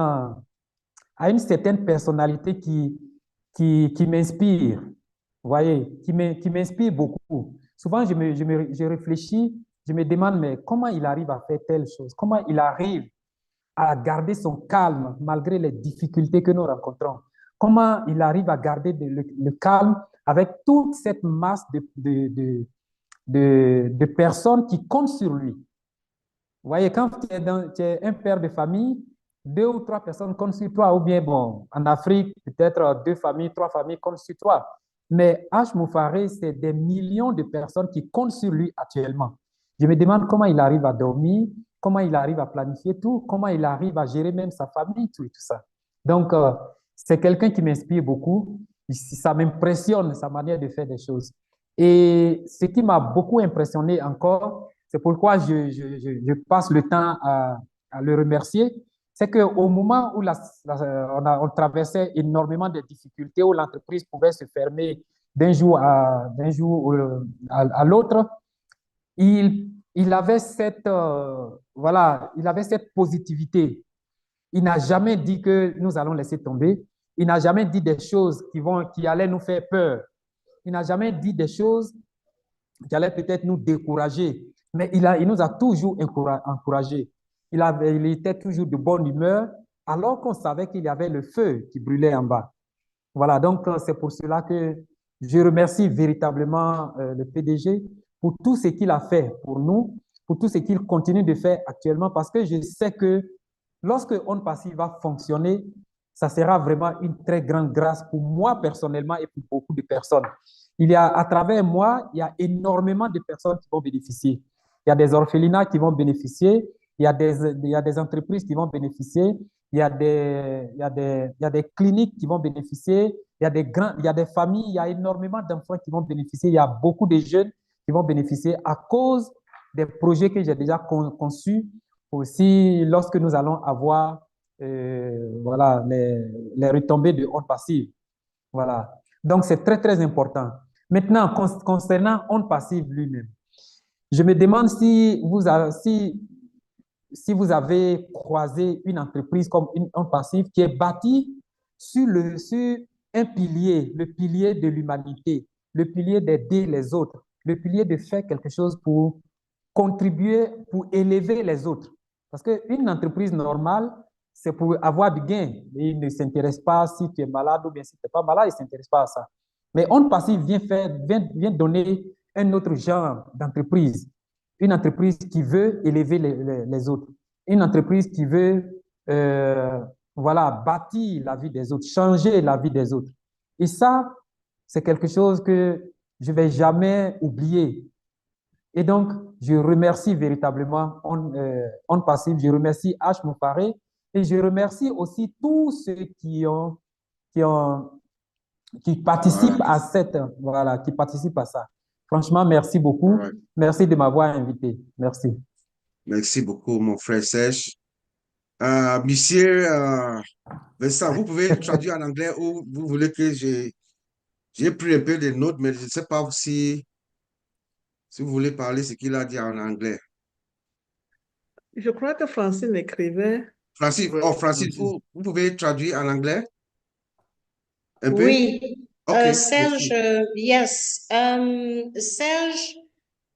personnalité qui m'inspire, vous voyez, qui m'inspire beaucoup. Souvent, je réfléchis, je me demande, mais comment il arrive à faire telle chose? Comment il arrive à garder son calme malgré les difficultés que nous rencontrons? Comment il arrive à garder le calme avec toute cette masse de personnes qui comptent sur lui? Vous voyez, quand tu es un père de famille, 2 ou 3 personnes comptent sur toi, ou bien, bon, en Afrique, peut-être 2 familles, 3 familles comptent sur toi. Mais H. Moufaré, c'est des millions de personnes qui comptent sur lui actuellement. Je me demande comment il arrive à dormir, comment il arrive à planifier tout, comment il arrive à gérer même sa famille, tout et tout ça. Donc, c'est quelqu'un qui m'inspire beaucoup. Ça m'impressionne, sa manière de faire des choses. Et ce qui m'a beaucoup impressionné encore, c'est pourquoi je passe le temps à le remercier, c'est qu'au moment où on traversait énormément de difficultés, où l'entreprise pouvait se fermer d'un jour à l'autre, il avait il avait cette positivité. Il n'a jamais dit que nous allons laisser tomber. Il n'a jamais dit des choses qui allaient nous faire peur. Il n'a jamais dit des choses qui allaient peut-être nous décourager. Mais il nous a toujours encouragés. Il était toujours de bonne humeur, alors qu'on savait qu'il y avait le feu qui brûlait en bas. Voilà, donc c'est pour cela que je remercie véritablement le PDG pour tout ce qu'il a fait pour nous, pour tout ce qu'il continue de faire actuellement, parce que je sais que lorsque On Passive va fonctionner, ça sera vraiment une très grande grâce pour moi personnellement et pour beaucoup de personnes. À travers moi, il y a énormément de personnes qui vont bénéficier. Il y a des orphelinats qui vont bénéficier, il y a des entreprises qui vont bénéficier, il y a des cliniques qui vont bénéficier, il y a des familles, il y a énormément d'enfants qui vont bénéficier, il y a beaucoup de jeunes qui vont bénéficier à cause des projets que j'ai déjà conçus. Aussi, lorsque nous allons avoir voilà, les retombées de On Passive. Voilà. Donc, c'est très, très important. Maintenant, concernant On Passive lui-même, je me demande si vous avez croisé une entreprise comme On Passive qui est bâtie sur un pilier, le pilier de l'humanité, le pilier d'aider les autres, le pilier de faire quelque chose pour contribuer, pour élever les autres. Parce qu'une entreprise normale, c'est pour avoir du gain. Il ne s'intéresse pas si tu es malade ou bien si tu n'es pas malade, il ne s'intéresse pas à ça. Mais On Passive vient donner un autre genre d'entreprise. Une entreprise qui veut élever les autres. Une entreprise qui veut voilà, bâtir la vie des autres, changer la vie des autres. Et ça, c'est quelque chose que je ne vais jamais oublier. Et donc, je remercie véritablement On Passive, je remercie H. Moufaré et je remercie aussi tous ceux qui participent à qui participent à ça. Franchement, merci beaucoup. Right. Merci de m'avoir invité. Merci. Merci beaucoup, mon frère Serge. Monsieur Vincent, vous pouvez traduire en anglais ou vous voulez que j'ai pris un peu de notes, mais je ne sais pas si vous voulez parler ce qu'il a dit en anglais. Je crois que Francine écrivait. Francis, Francis, vous pouvez traduire en anglais un peu? Oui, Ok, Serge, merci. yes. Serge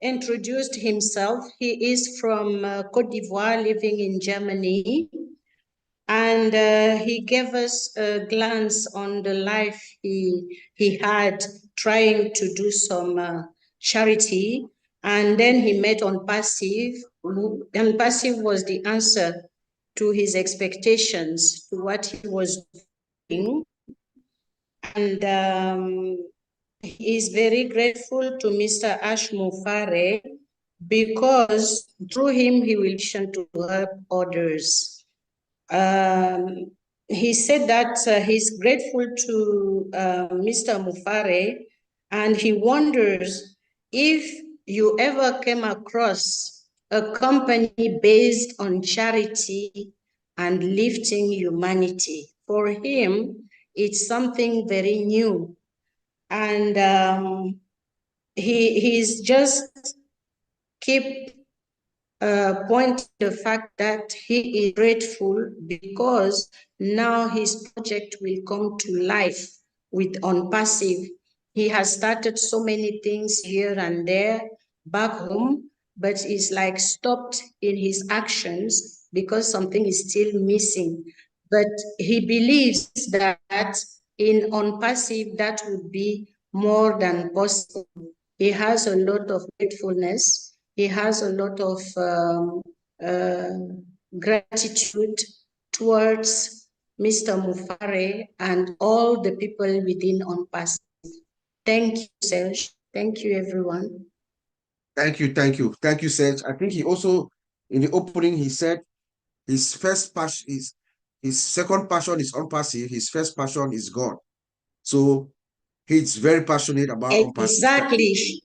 introduced himself. He is from Côte d'Ivoire, living in Germany. And he gave us a glance on the life he had trying to do some charity. And then he met On Passive. On Passive was the answer to his expectations, to what he was doing. And he is very grateful to Mr. Ash Mufare because through him he will listen to help others. He said that he's grateful to Mr. Mufare, and he wonders if you ever came across a company based on charity and lifting humanity. For him, it's something very new. And he's just keep point the fact that he is grateful because now his project will come to life with on passive. He has started so many things here and there back home, but it's like stopped in his actions because something is still missing. But he believes that in on passive that would be more than possible. He has a lot of gratefulness. He has a lot of uh, gratitude towards Mr. Mufare and all the people within On Passive. Thank you, Serge. Thank you, everyone. Thank you, thank you, Serge. I think he also, in the opening, he said his first passion is, his second passion is unpassive, his first passion is God. So he's very passionate about unpassive. Exactly.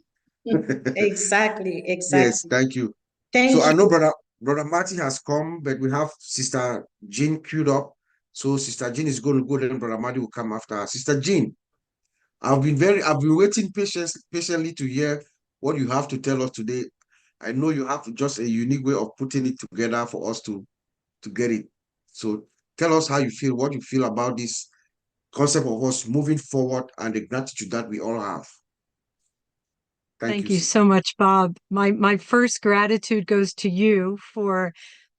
Exactly. Yes, thank you. Thank So you. I know brother Marty has come, but we have Sister Jean queued up. So Sister Jean is going to go, then brother Marty will come after her. Sister Jean, I've been waiting patiently to hear what you have to tell us today. I know you have just a unique way of putting it together for us to get it. So tell us how you feel, what you feel about this concept of us moving forward and the gratitude that we all have. Thank you so much, Bob. My first gratitude goes to you for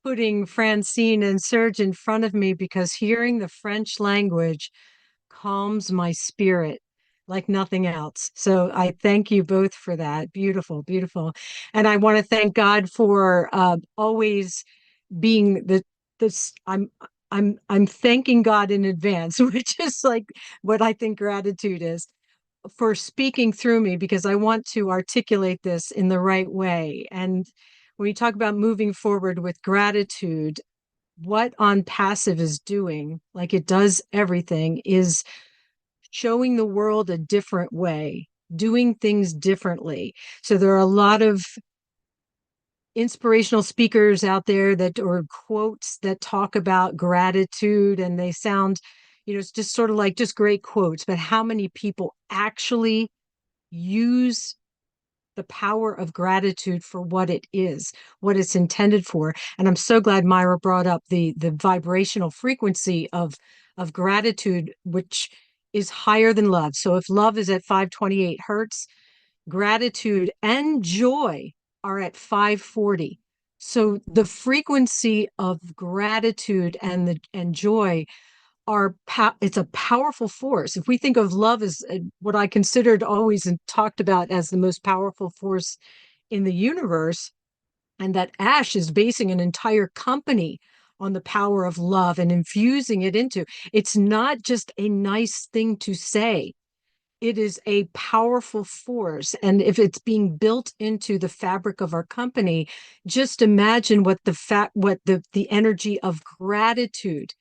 putting Francine and Serge in front of me, because hearing the French language calms my spirit like nothing else. So I thank you both for that. Beautiful, beautiful. And I want to thank God for always being this. I'm thanking God in advance, which is like what I think gratitude is, for speaking through me, because I want to articulate this in the right way. And when you talk about moving forward with gratitude, what On Passive is doing, like it does everything, is showing the world a different way, doing things differently. So there are a lot of inspirational speakers out there that, or quotes that talk about gratitude, and they sound, it's just sort of like just great quotes, but how many people actually use the power of gratitude for what it is, what it's intended for? And I'm so glad Myra brought up the vibrational frequency of gratitude, which is higher than love. So if love is at 528 hertz, gratitude and joy are at 540. So the frequency of gratitude and joy it's a powerful force. If we think of love as what I considered always and talked about as the most powerful force in the universe, and that Ash is basing an entire company on the power of love and infusing it into, it's not just a nice thing to say. It is a powerful force. And if it's being built into the fabric of our company, just imagine what the energy of gratitude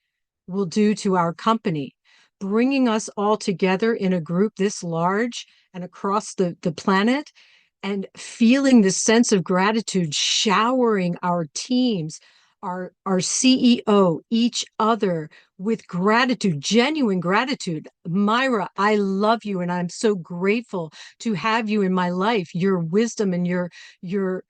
will do to our company, bringing us all together in a group this large and across the planet, and feeling the sense of gratitude showering our teams, our CEO, each other with gratitude, genuine gratitude. Myra, I love you, and I'm so grateful to have you in my life. Your wisdom and your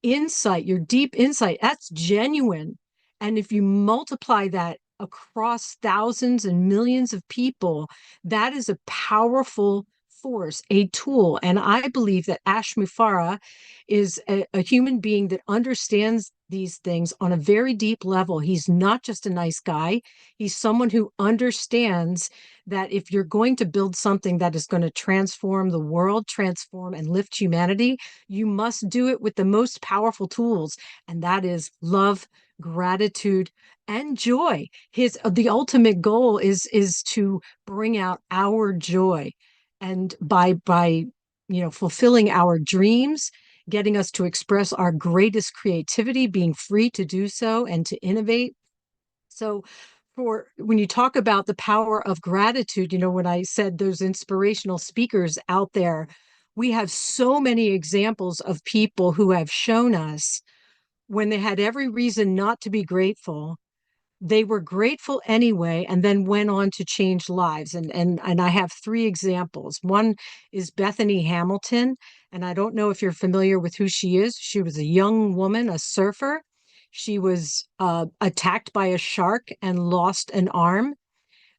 insight, your deep insight, that's genuine. And if you multiply that across thousands and millions of people, that is a powerful force, a tool. And I believe that Ash Mufara is a human being that understands these things on a very deep level. He's not just a nice guy. He's someone who understands that if you're going to build something that is going to transform the world, transform and lift humanity, you must do it with the most powerful tools. And that is love, gratitude, and joy. The ultimate goal is to bring out our joy, and by fulfilling our dreams, getting us to express our greatest creativity, being free to do so and to innovate. So when you talk about the power of gratitude, when I said those inspirational speakers out there, we have so many examples of people who have shown us when they had every reason not to be grateful, they were grateful anyway, and then went on to change lives. And I have three examples. One is Bethany Hamilton, and I don't know if you're familiar with who she is. She was a young woman, a surfer. She was attacked by a shark and lost an arm.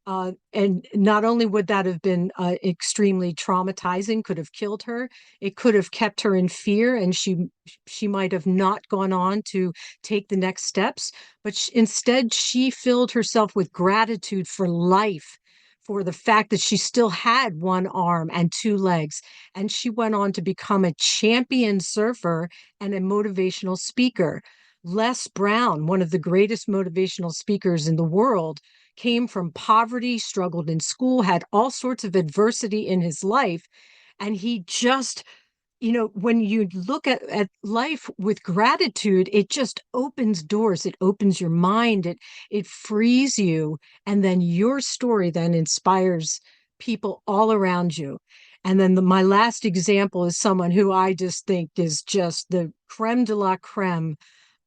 And not only would that have been extremely traumatizing, could have killed her, it could have kept her in fear, and she might have not gone on to take the next steps. But instead, she filled herself with gratitude for life, for the fact that she still had one arm and two legs. And she went on to become a champion surfer and a motivational speaker. Les Brown, one of the greatest motivational speakers in the world, came from poverty, struggled in school, had all sorts of adversity in his life. And he just, when you look at life with gratitude, it just opens doors. It opens your mind. It frees you. And then your story then inspires people all around you. And then my last example is someone who I just think is just the creme de la creme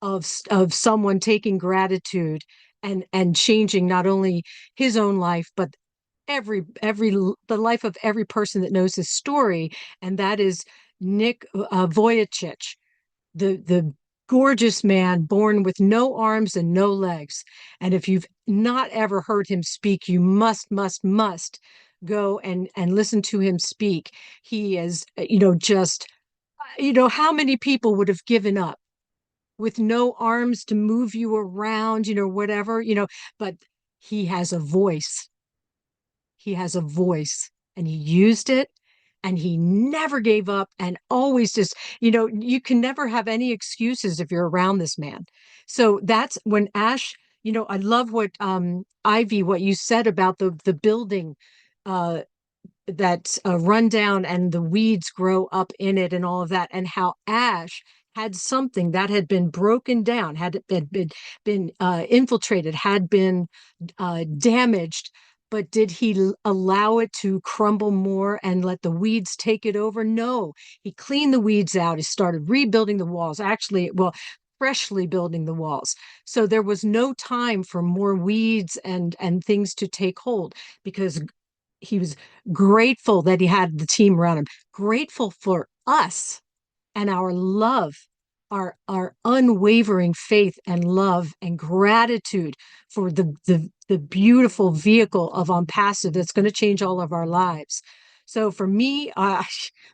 of someone taking gratitude and changing not only his own life, but the life of every person that knows his story. And that is Nick Vujicic, the gorgeous man born with no arms and no legs. And if you've not ever heard him speak, you must go and listen to him speak. He is, just, how many people would have given up with no arms to move you around, whatever, but he has a voice. He has a voice, and he used it, and he never gave up, and always just, you can never have any excuses if you're around this man. So that's when Ash, I love what Ivy, what you said about the building that's run down and the weeds grow up in it and all of that, and how Ash had something that had been broken down, had been infiltrated, had been damaged, but did he allow it to crumble more and let the weeds take it over? No, he cleaned the weeds out. He started rebuilding the walls, actually, well, freshly building the walls. So there was no time for more weeds and things to take hold, because he was grateful that he had the team around him, grateful for us and our love, our unwavering faith and love and gratitude for the beautiful vehicle of OnPassive that's going to change all of our lives. So for me,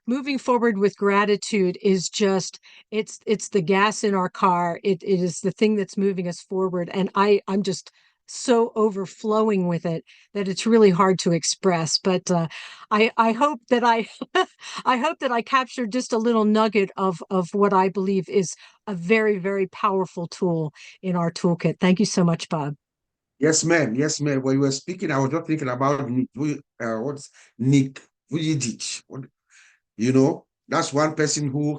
moving forward with gratitude is just, it's the gas in our car. It is the thing that's moving us forward. And I'm just so overflowing with it that it's really hard to express. But I hope that I hope that I captured just a little nugget of what I believe is a very, very powerful tool in our toolkit. Thank you so much, Bob. Yes, ma'am. Yes, ma'am. When you were speaking, I was just thinking about what's Nick Vujicic. That's one person who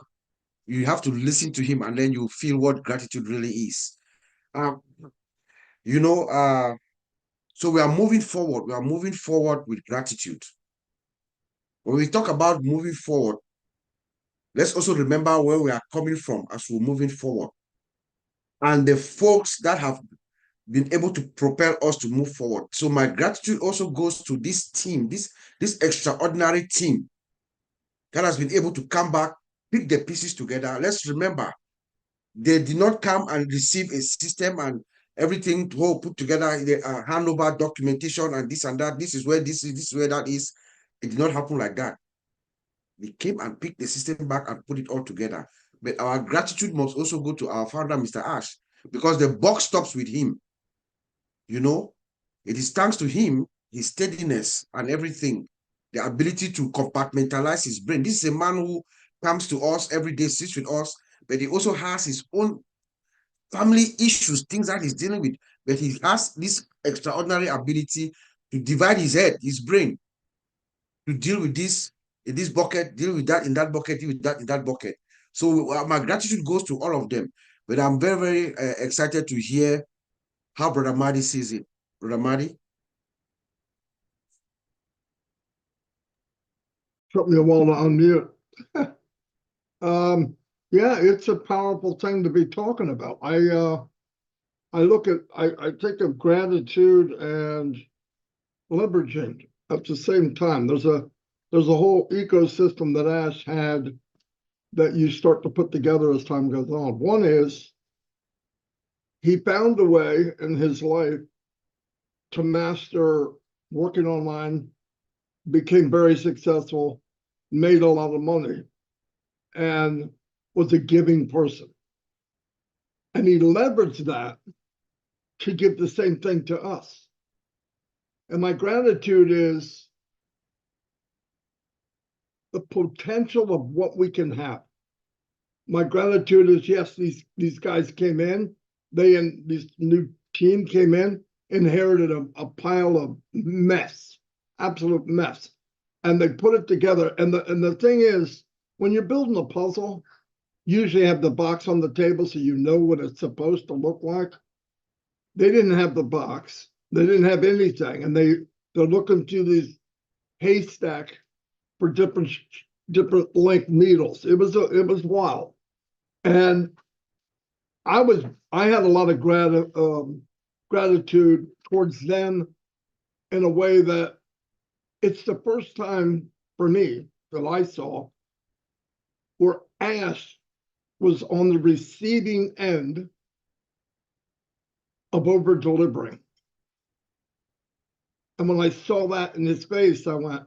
you have to listen to him, and then you feel what gratitude really is. So we are moving forward. We are moving forward with gratitude. When we talk about moving forward, let's also remember where we are coming from as we're moving forward, and the folks that have been able to propel us to move forward. So my gratitude also goes to this team, this extraordinary team that has been able to come back, pick the pieces together. Let's remember, they did not come and receive a system and everything to put together, the handover documentation and this and that. This is where this is where that is. It did not happen like that. They came and picked the system back and put it all together. But our gratitude must also go to our founder, Mr. Ash, because the buck stops with him. It is thanks to him, his steadiness and everything, the ability to compartmentalize his brain. This is a man who comes to us every day, sits with us, but he also has his own family issues, things that he's dealing with. But he has this extraordinary ability to divide his head, his brain, to deal with this in this bucket, deal with that in that bucket, deal with that in that bucket. So my gratitude goes to all of them. But I'm very, very excited to hear how Brother Madi sees it. Brother Madi? Drop me a while to unmute. Yeah, it's a powerful thing to be talking about. I think of gratitude and leveraging at the same time. There's a whole ecosystem that Ash had that you start to put together as time goes on. One is he found a way in his life to master working online, became very successful, made a lot of money, and was a giving person. And he leveraged that to give the same thing to us. And my gratitude is the potential of what we can have. My gratitude is, yes, these guys came in, this new team came in, inherited a pile of mess, absolute mess. And they put it together. And the thing is, when you're building a puzzle, you usually have the box on the table so you know what it's supposed to look like. They didn't have the box. They didn't have anything. And they're looking through these haystack for different length needles. It was wild. And I had a lot of gratitude towards them in a way that it's the first time for me that I saw where Ash was on the receiving end of over delivering. And when I saw that in his face, I went,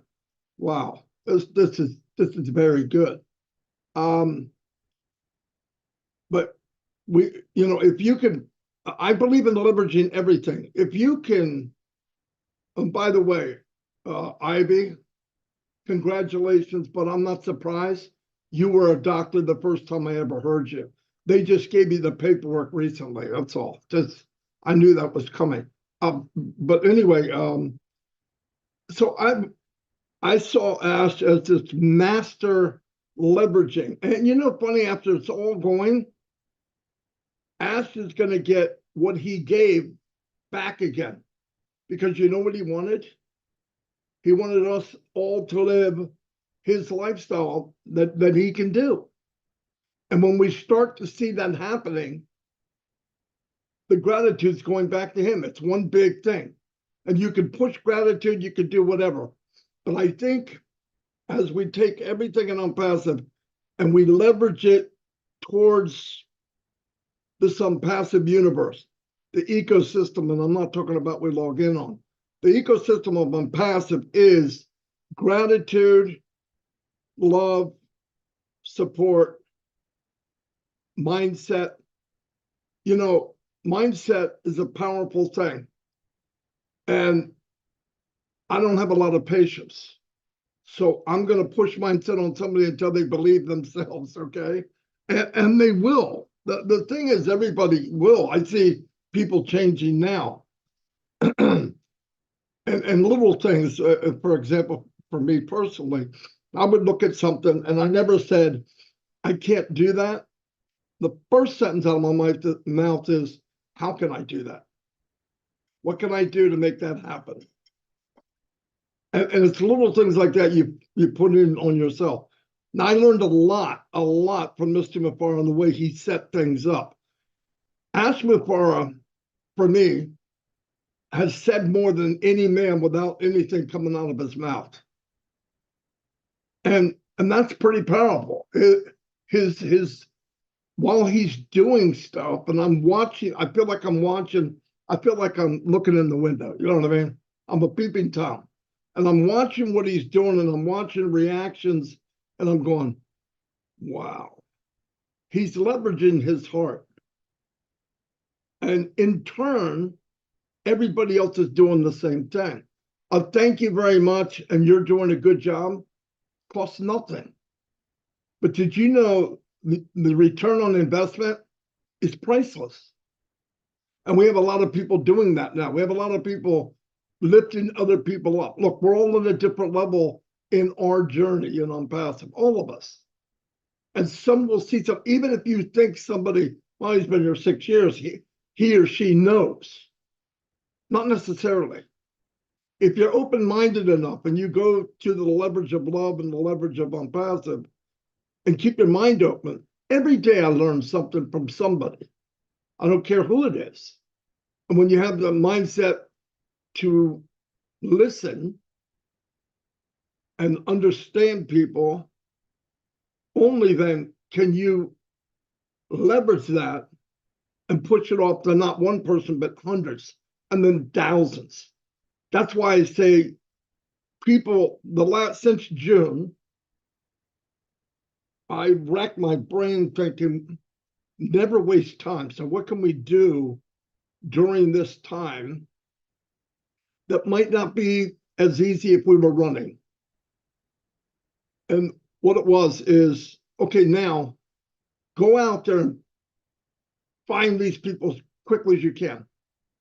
wow, this is very good. But if you can, I believe in leveraging everything. If you can, and by the way, Ivy, congratulations, but I'm not surprised. You were a doctor the first time I ever heard you. They just gave me the paperwork recently. That's all. I knew that was coming. But anyway, so I saw Ash as this master leveraging. And funny, after it's all going, Ash is going to get what he gave back again. Because you know what he wanted? He wanted us all to live his lifestyle that he can do. And when we start to see that happening, the gratitude's going back to him. It's one big thing. And you can push gratitude, you can do whatever. But I think as we take everything in Unpassive and we leverage it towards this Unpassive universe, the ecosystem, and I'm not talking about we log in on, the ecosystem of Unpassive is gratitude, love, support, mindset. Mindset is a powerful thing. And I don't have a lot of patience. So I'm going to push mindset on somebody until they believe themselves, okay? And they will. The thing is, everybody will. I see people changing now. and little things, for example, for me personally, I would look at something and I never said, I can't do that. The first sentence out of my mouth is, how can I do that? What can I do to make that happen? And it's little things like that you put in on yourself. Now, I learned a lot from Mr. Mufara on the way he set things up. Ash Mufara, for me, has said more than any man without anything coming out of his mouth. And that's pretty powerful. While he's doing stuff and I'm watching, I feel like I'm looking in the window. You know what I mean? I'm a peeping Tom. And I'm watching what he's doing and I'm watching reactions and I'm going, wow. He's leveraging his heart. And in turn, everybody else is doing the same thing. Thank you very much. And you're doing a good job. Costs nothing. But did you know the return on investment is priceless? And we have a lot of people doing that now. We have a lot of people lifting other people up. Look, we're all at a different level in our journey in Unpassive, all of us. And some will see some, even if you think somebody, well, he's been here 6 years, he or she knows. Not necessarily. If you're open-minded enough and you go to the leverage of love and the leverage of Unpassive, and keep your mind open. Every day I learn something from somebody. I don't care who it is. And when you have the mindset to listen and understand people, only then can you leverage that and push it off to not one person, but hundreds and then thousands. That's why I say people, since June, I racked my brain thinking, never waste time. So what can we do during this time that might not be as easy if we were running? And what it was is, okay, now go out there and find these people as quickly as you can.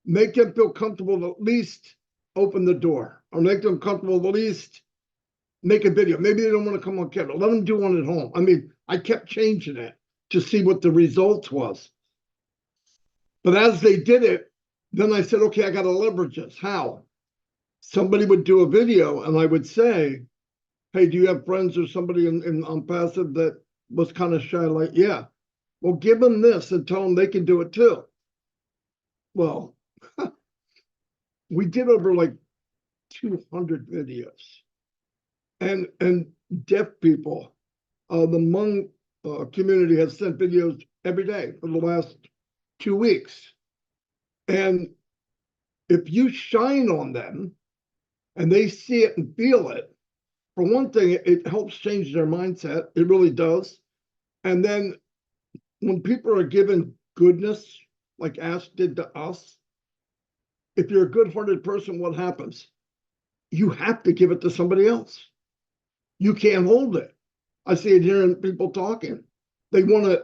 Make them feel comfortable to at least open the door, or make them comfortable to at least make a video. Maybe they don't want to come on camera. Let them do one at home. I mean, I kept changing it to see what the results was. But as they did it, then I said, okay, I got to leverage this. How? Somebody would do a video and I would say, hey, do you have friends or somebody on passive that was kind of shy? Like, yeah. Well, give them this and tell them they can do it too. Well, we did over like 200 videos. And deaf people, the Hmong community has sent videos every day for the last 2 weeks. And if you shine on them and they see it and feel it, for one thing, it helps change their mindset. It really does. And then when people are given goodness, like Ash did to us, if you're a good-hearted person, what happens? You have to give it to somebody else. You can't hold it. I see it here in people talking. You want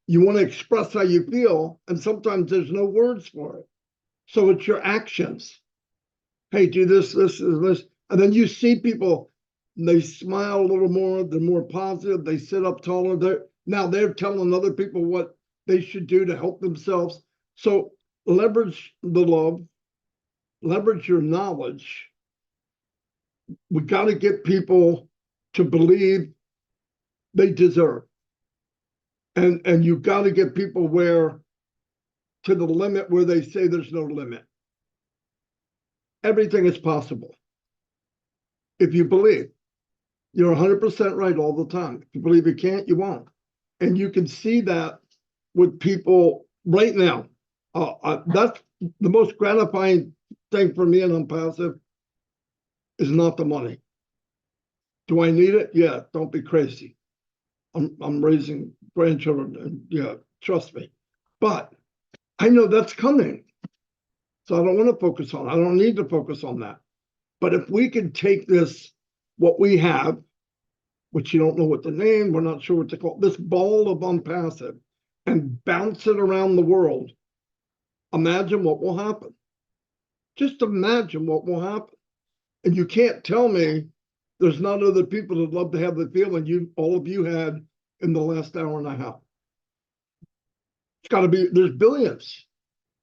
to express how you feel, and sometimes there's no words for it. So it's your actions. Hey, do this, this, and this. And then you see people, they smile a little more, they're more positive, they sit up taller. Now they're telling other people what they should do to help themselves. So leverage the love, leverage your knowledge. We got to get people to believe they deserve. And you got to get people to the limit where they say there's no limit. Everything is possible. If you believe, you're 100% right all the time. If you believe you can't, you won't. And you can see that with people right now. That's the most gratifying thing for me, and I'm passive, is not the money. Do I need it? Yeah, don't be crazy. I'm raising grandchildren, and yeah, trust me. But I know that's coming. So I don't want to focus on it. I don't need to focus on that. But if we can take this, what we have, which you don't know what the name, we're not sure what to call, this ball of unpassive, and bounce it around the world, imagine what will happen. Just imagine what will happen. And you can't tell me there's not other people that love to have the feeling all of you had in the last hour and a half. It's got to be, there's billions,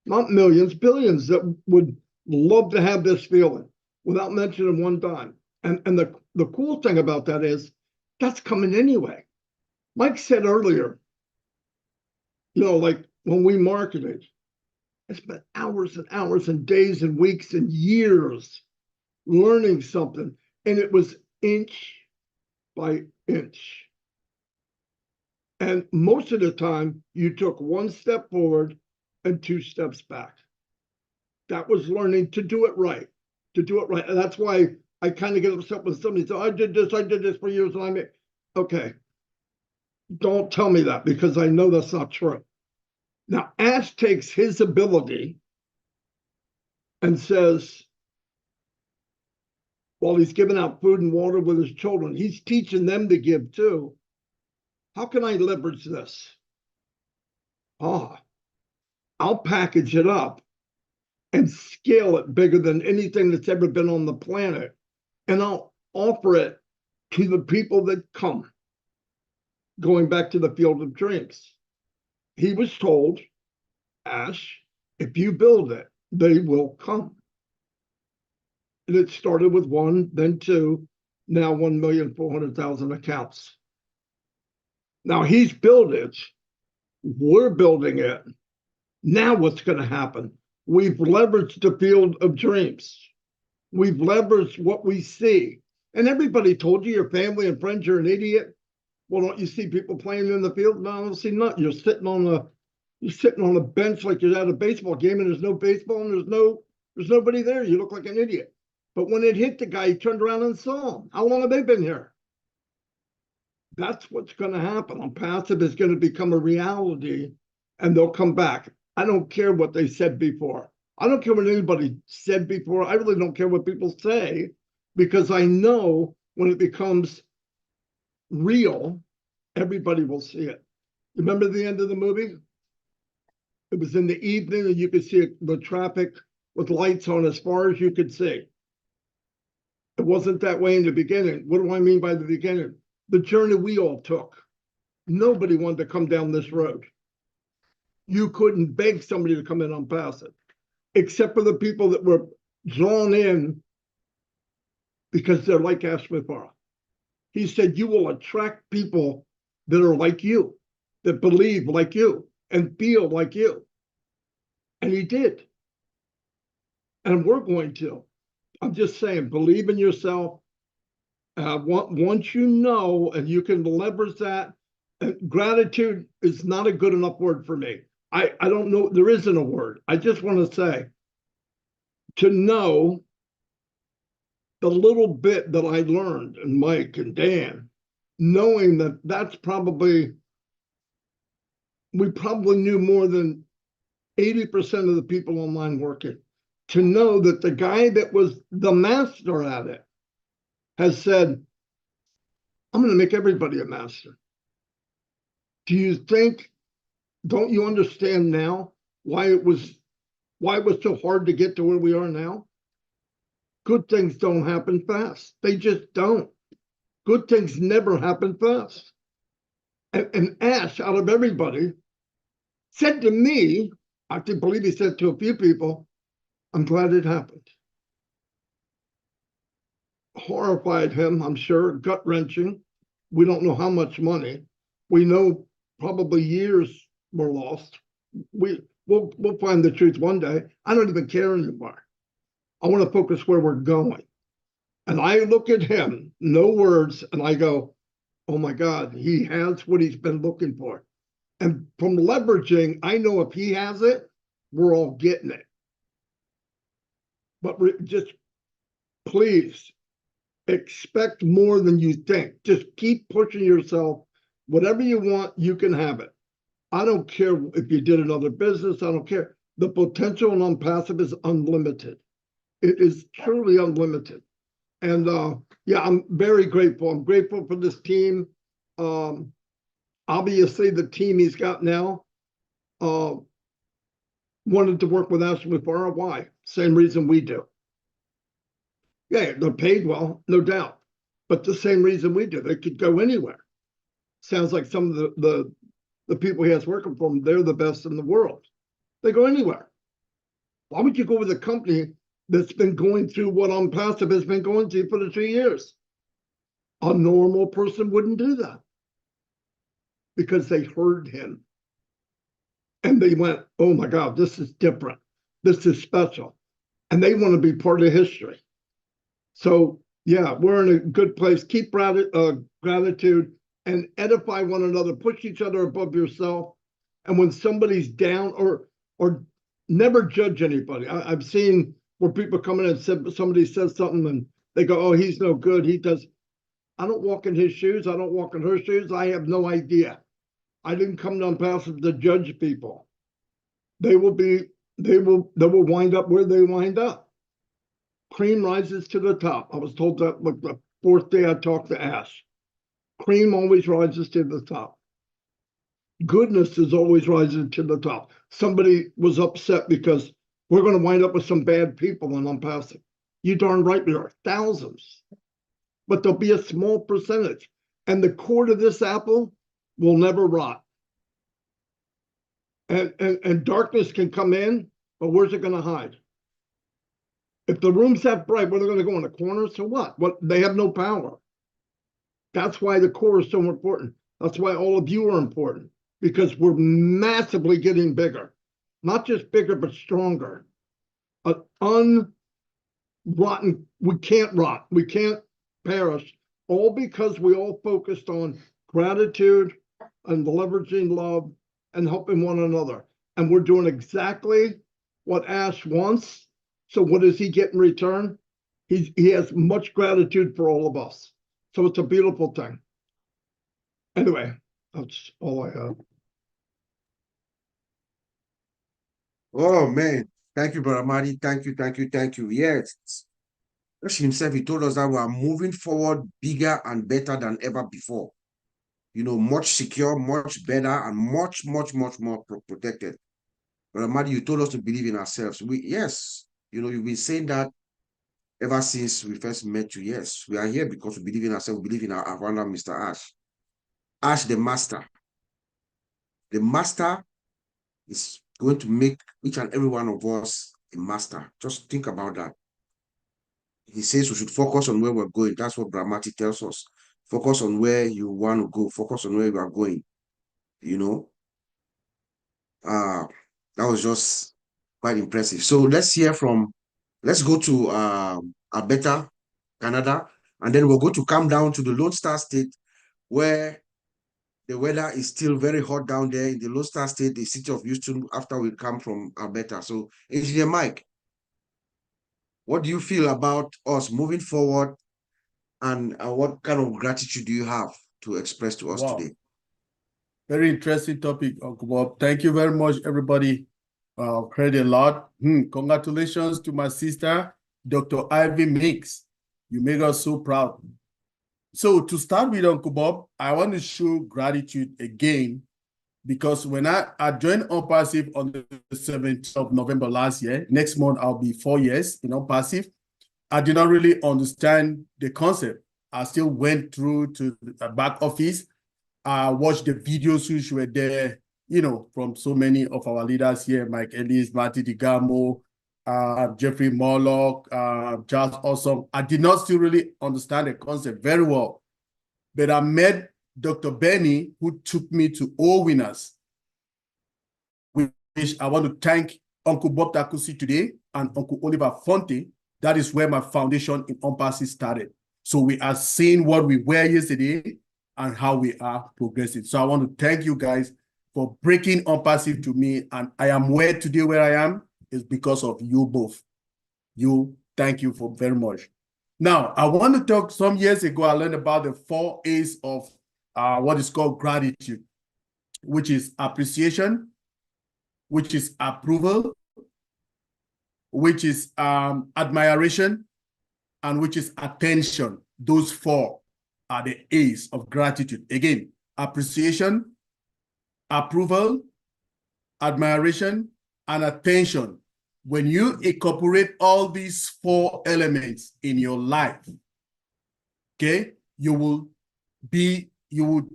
not millions, billions that would love to have this feeling without mentioning one dime. And the cool thing about that is that's coming anyway. Mike said earlier, like when we marketed, I spent hours and hours and days and weeks and years learning something. And it was inch by inch. And most of the time, you took one step forward and 2 steps back. That was learning to do it right, And that's why I kind of get upset when somebody says, I did this for years. And okay, don't tell me that, because I know that's not true. Now, Ash takes his ability and says, while he's giving out food and water with his children, he's teaching them to give too. How can I leverage this? I'll package it up and scale it bigger than anything that's ever been on the planet. And I'll offer it to the people that come. Going back to the field of dreams. He was told, Ash, if you build it, they will come. And it started with 1, then 2, now 1,400,000 accounts. Now he's built it. We're building it. Now what's going to happen? We've leveraged the field of dreams. We've leveraged what we see. And everybody told you, your family and friends, you're an idiot. Well, don't you see people playing in the field? No, I don't see nothing. You're sitting on a bench like you're at a baseball game, and there's no baseball and there's nobody there. You look like an idiot. But when it hit the guy, he turned around and saw him. How long have they been here? That's what's going to happen. On passive is going to become a reality, and they'll come back. I don't care what they said before. I don't care what anybody said before. I really don't care what people say, because I know when it becomes real, everybody will see it. Remember the end of the movie? It was in the evening, and you could see the traffic with lights on as far as you could see. It wasn't that way in the beginning. What do I mean by the beginning? The journey we all took. Nobody wanted to come down this road. You couldn't beg somebody to come in on passive, except for the people that were drawn in because they're like Ashmithara. He said, you will attract people that are like you, that believe like you, and feel like you. And he did. And we're going to. I'm just saying, believe in yourself. Once you know, and you can leverage that, gratitude is not a good enough word for me. I don't know, there isn't a word. I just want to say, to know the little bit that I learned, and Mike and Dan, knowing that that's probably, we probably knew more than 80% of the people online working. To know that the guy that was the master at it has said, I'm going to make everybody a master. Do you think, don't you understand now why it was so hard to get to where we are now? Good things don't happen fast. They just don't. Good things never happen fast. And Ash, out of everybody, said to me, I can believe he said to a few people, I'm glad it happened. Horrified him, I'm sure, gut-wrenching. We don't know how much money. We know probably years were lost. We'll find the truth one day. I don't even care anymore. I want to focus where we're going. And I look at him, no words, and I go, oh my God, he has what he's been looking for. And from leveraging, I know if he has it, we're all getting it. But just please expect more than you think. Just keep pushing yourself. Whatever you want, you can have it. I don't care if you did another business. I don't care. The potential in passive is unlimited. It is truly unlimited. And yeah, I'm very grateful. I'm grateful for this team. Obviously, the team he's got now wanted to work with Ashmithara. Why? Same reason we do. Yeah, they're paid well, no doubt. But the same reason we do. They could go anywhere. Sounds like some of the people he has working for him, they're the best in the world. They go anywhere. Why would you go with a company that's been going through what passive has been going through for the 2 years? A normal person wouldn't do that because they heard him. And they went, oh my God, this is different. This is special. And they want to be part of history. So yeah, we're in a good place. Keep gratitude and edify one another. Push each other above yourself. And when somebody's down, or never judge anybody. I've seen where people come in and somebody says something and they go, oh, he's no good. He does. I don't walk in his shoes. I don't walk in her shoes. I have no idea. I didn't come to passive to judge people. They will wind up where they wind up. Cream rises to the top. I was told that like the 4th day I talked to Ash. Cream always rises to the top. Goodness is always rising to the top. Somebody was upset because we're going to wind up with some bad people in passive. You darn right there are thousands. But there'll be a small percentage. And the core to this apple will never rot. And darkness can come in, but where's it going to hide? If the room's that bright, where are they going to go in the corner? So what? They have no power. That's why the core is so important. That's why all of you are important, because we're massively getting bigger. Not just bigger, but stronger. Unrotten, we can't rot, we can't perish, all because we all focused on gratitude and leveraging love and helping one another. And we're doing exactly what Ash wants. So what does he get in return? He has much gratitude for all of us. So it's a beautiful thing. Anyway, that's all I have. Oh man, thank you, Brother Marty. Thank you, thank you, thank you. Yes. Ash himself, he told us that we are moving forward bigger and better than ever before. You know, much secure, much better, and much more protected. Brother Marty, you told us to believe in ourselves. Yes, you know, you've been saying that ever since we first met you. Yes, we are here because we believe in ourselves, we believe in our founder, Mr. Ash. Ash, the master. The master is going to make each and every one of us a master. Just think about that. He says we should focus on where we're going. That's what Brahmati tells us. Focus on where you want to go. Focus on where you are going. You know, that was just quite impressive. So let's go to Alberta, Canada, and then we'll go to come down to the Lone Star State, where the weather is still very hot down there in the Lone Star State, the city of Houston, after we come from Alberta. So, Engineer Mike, what do you feel about us moving forward, and what kind of gratitude do you have to express to us today? Very interesting topic, Uncle Bob. Thank you very much, everybody. Heard a lot. Congratulations to my sister, Dr. Ivy Mix. You make us so proud. So to start with, Uncle Bob, I want to show gratitude again, because when I joined OnPassive on the 17th of November last year, next month I'll be 4 years in OnPassive, I did not really understand the concept. I still went through to the back office. I watched the videos which were there, you know, from so many of our leaders here, Mike Ellis, Marty DeGamo, Jeffrey Morlock, Charles Awesome. I did not still really understand the concept very well. But I met Dr. Benny, who took me to All Winners, which I want to thank Uncle Bob Takusi today and Uncle Oliver Fonte. That is where my foundation in OnPassive started. So we are seeing what we were yesterday and how we are progressing. So I want to thank you guys for breaking OnPassive to me. And I am where today where I am is because of you both. Thank you for very much. Now, I want to talk, some years ago, I learned about the 4 A's of what is called gratitude, which is appreciation, which is approval, which is admiration, and which is attention. Those 4 are the A's of gratitude. Again, appreciation, approval, admiration, and attention. When you incorporate all these 4 elements in your life, okay, you will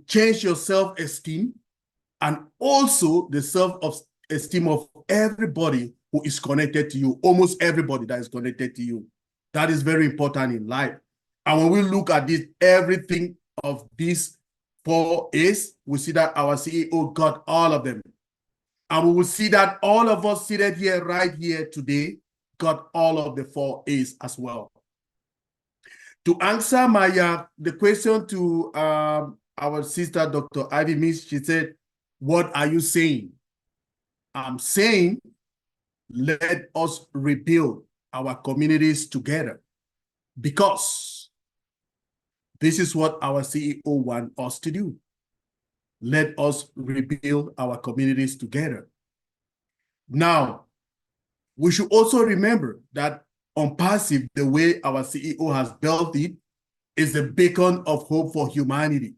change your self-esteem and also the self-esteem of everybody who is connected to you, almost everybody that is connected to you. That is very important in life. And when we look at this, everything of these 4 A's, we see that our CEO got all of them. And we will see that all of us seated here, right here today, got all of the 4 A's as well. To answer the question to our sister, Dr. Ivy Miss, she said, what are you saying? I'm saying, let us rebuild our communities together, because this is what our CEO wants us to do. Let us rebuild our communities together. Now, we should also remember that OnPassive, the way our CEO has built it, is a beacon of hope for humanity.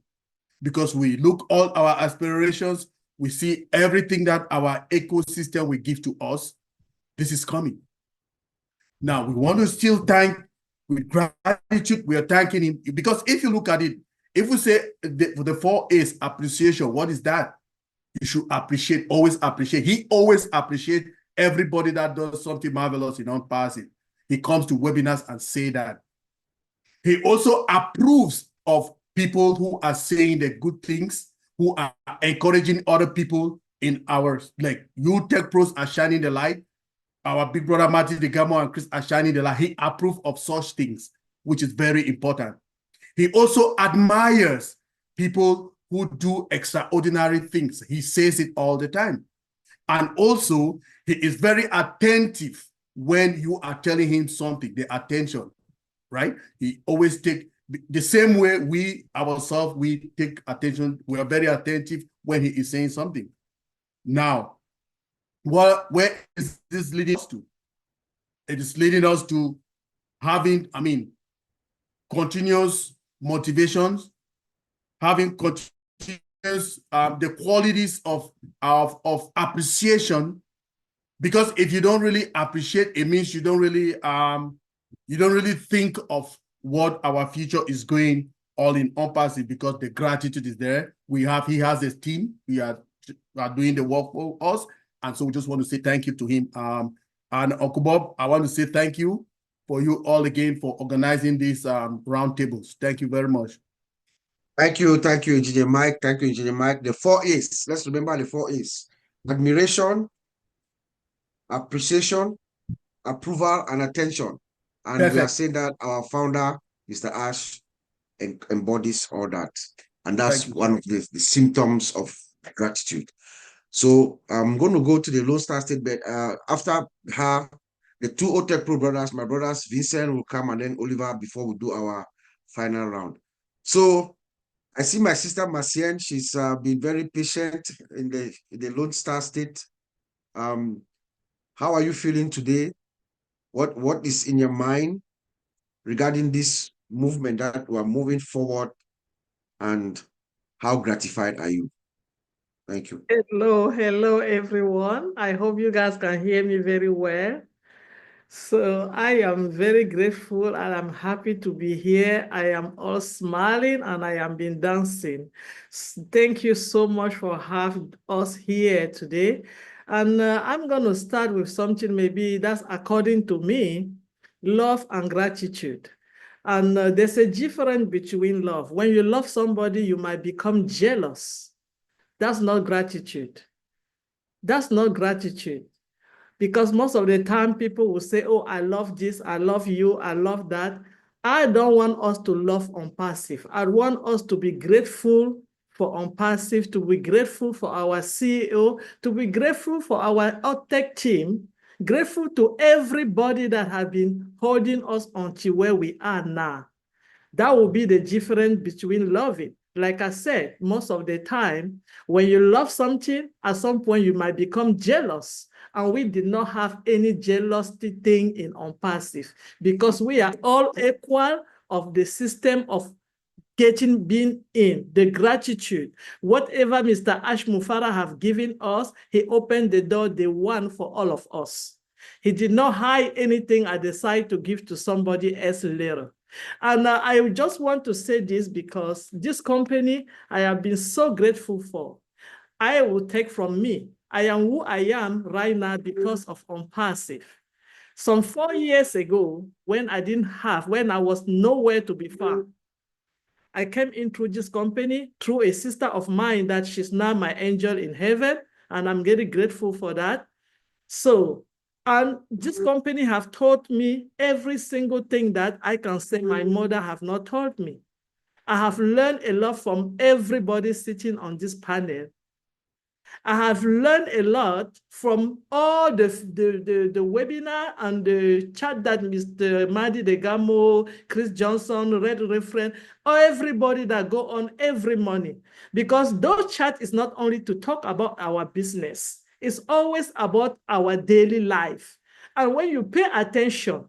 Because we look all our aspirations, we see everything that our ecosystem will give to us. This is coming. Now, we want to still thank with gratitude. We are thanking him, because if you look at it, if we say the 4 A's, appreciation, what is that? You should appreciate, always appreciate. He always appreciates everybody that does something marvelous in OnPassive. He comes to webinars and say that. He also approves of people who are saying the good things who are encouraging other people in our, like you tech pros are shining the light. Our big brother Martin DeGamo and Chris are shining the light. He approves of such things, which is very important. He also admires people who do extraordinary things. He says it all the time. And also, he is very attentive when you are telling him something, the attention, right? He always take the same way we ourselves, we take attention. We are very attentive when he is saying something. Now, where is this leading us to? It is leading us to having, continuous motivations, having continuous the qualities of appreciation. Because if you don't really appreciate, it means you don't really think of what our future is going all in passive, because the gratitude is there. He has his team. We are doing the work for us. And so we just want to say thank you to him. And Uncle Bob, I want to say thank you for you all again for organizing these roundtables. Thank you very much. Thank you, Engineer Mike. Thank you, Engineer Mike. The 4 A's. Let's remember the 4 A's. Admiration, appreciation, approval, and attention. And Perfect. we are saying that our founder, Mr. Ash, embodies all that. And that's one of the symptoms of gratitude. So I'm going to go to the Lone Star State bed. After her, the 2 OTECH Pro brothers, my brothers, Vincent will come, and then Oliver, before we do our final round. So I see my sister Marcienne. She's been very patient in the Lone Star State. How are you feeling today? What is in your mind regarding this movement that we are moving forward, and how gratified are you? Thank you. Hello, everyone. I hope you guys can hear me very well. So I am very grateful and I'm happy to be here. I am all smiling and I am been dancing. Thank you so much for having us here today. And I'm going to start with something maybe that's, according to me, love and gratitude. And there's a difference between love. When you love somebody, you might become jealous. That's not gratitude. That's not gratitude. Because most of the time people will say, oh, I love this, I love you, I love that. I don't want us to love on passive. I want us to be grateful for on passive, to be grateful for our CEO, to be grateful for our OTECH team, grateful to everybody that have been holding us until where we are now. That will be the difference between loving. Like I said, most of the time, when you love something, at some point you might become jealous. And we did not have any jealousy thing in on passive, because we are all equal of the system of being in the gratitude. Whatever Mr. Ash Mufara have given us, he opened the door, the one for all of us. He did not hide anything I decided to give to somebody else later. And I just want to say this because this company I have been so grateful for. I will take from me. I am who I am right now because of OnPassive. Some 4 years ago, when I was nowhere to be found, I came in through this company, through a sister of mine that she's now my angel in heaven, and I'm very grateful for that. So, and this company have taught me every single thing that I can say my mother have not taught me. I have learned a lot from everybody sitting on this panel. I have learned a lot from all the webinar and the chat that Mr. Madi Degamo, Chris Johnson, Red Reference, or everybody that go on every morning. Because those chat is not only to talk about our business, it's always about our daily life. And when you pay attention,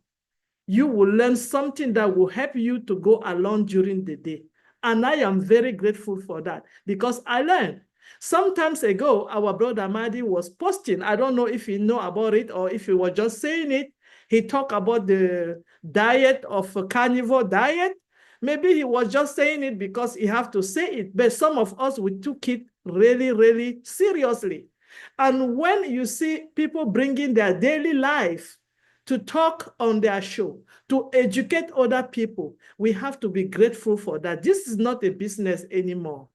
you will learn something that will help you to go along during the day. And I am very grateful for that because I learned. Sometimes ago, our brother Madi was posting, I don't know if he know about it or if he was just saying it. He talked about the diet of a carnivore diet. Maybe he was just saying it because he have to say it, but some of us, we took it really, really seriously. And when you see people bringing their daily life to talk on their show, to educate other people, we have to be grateful for that. This is not a business anymore.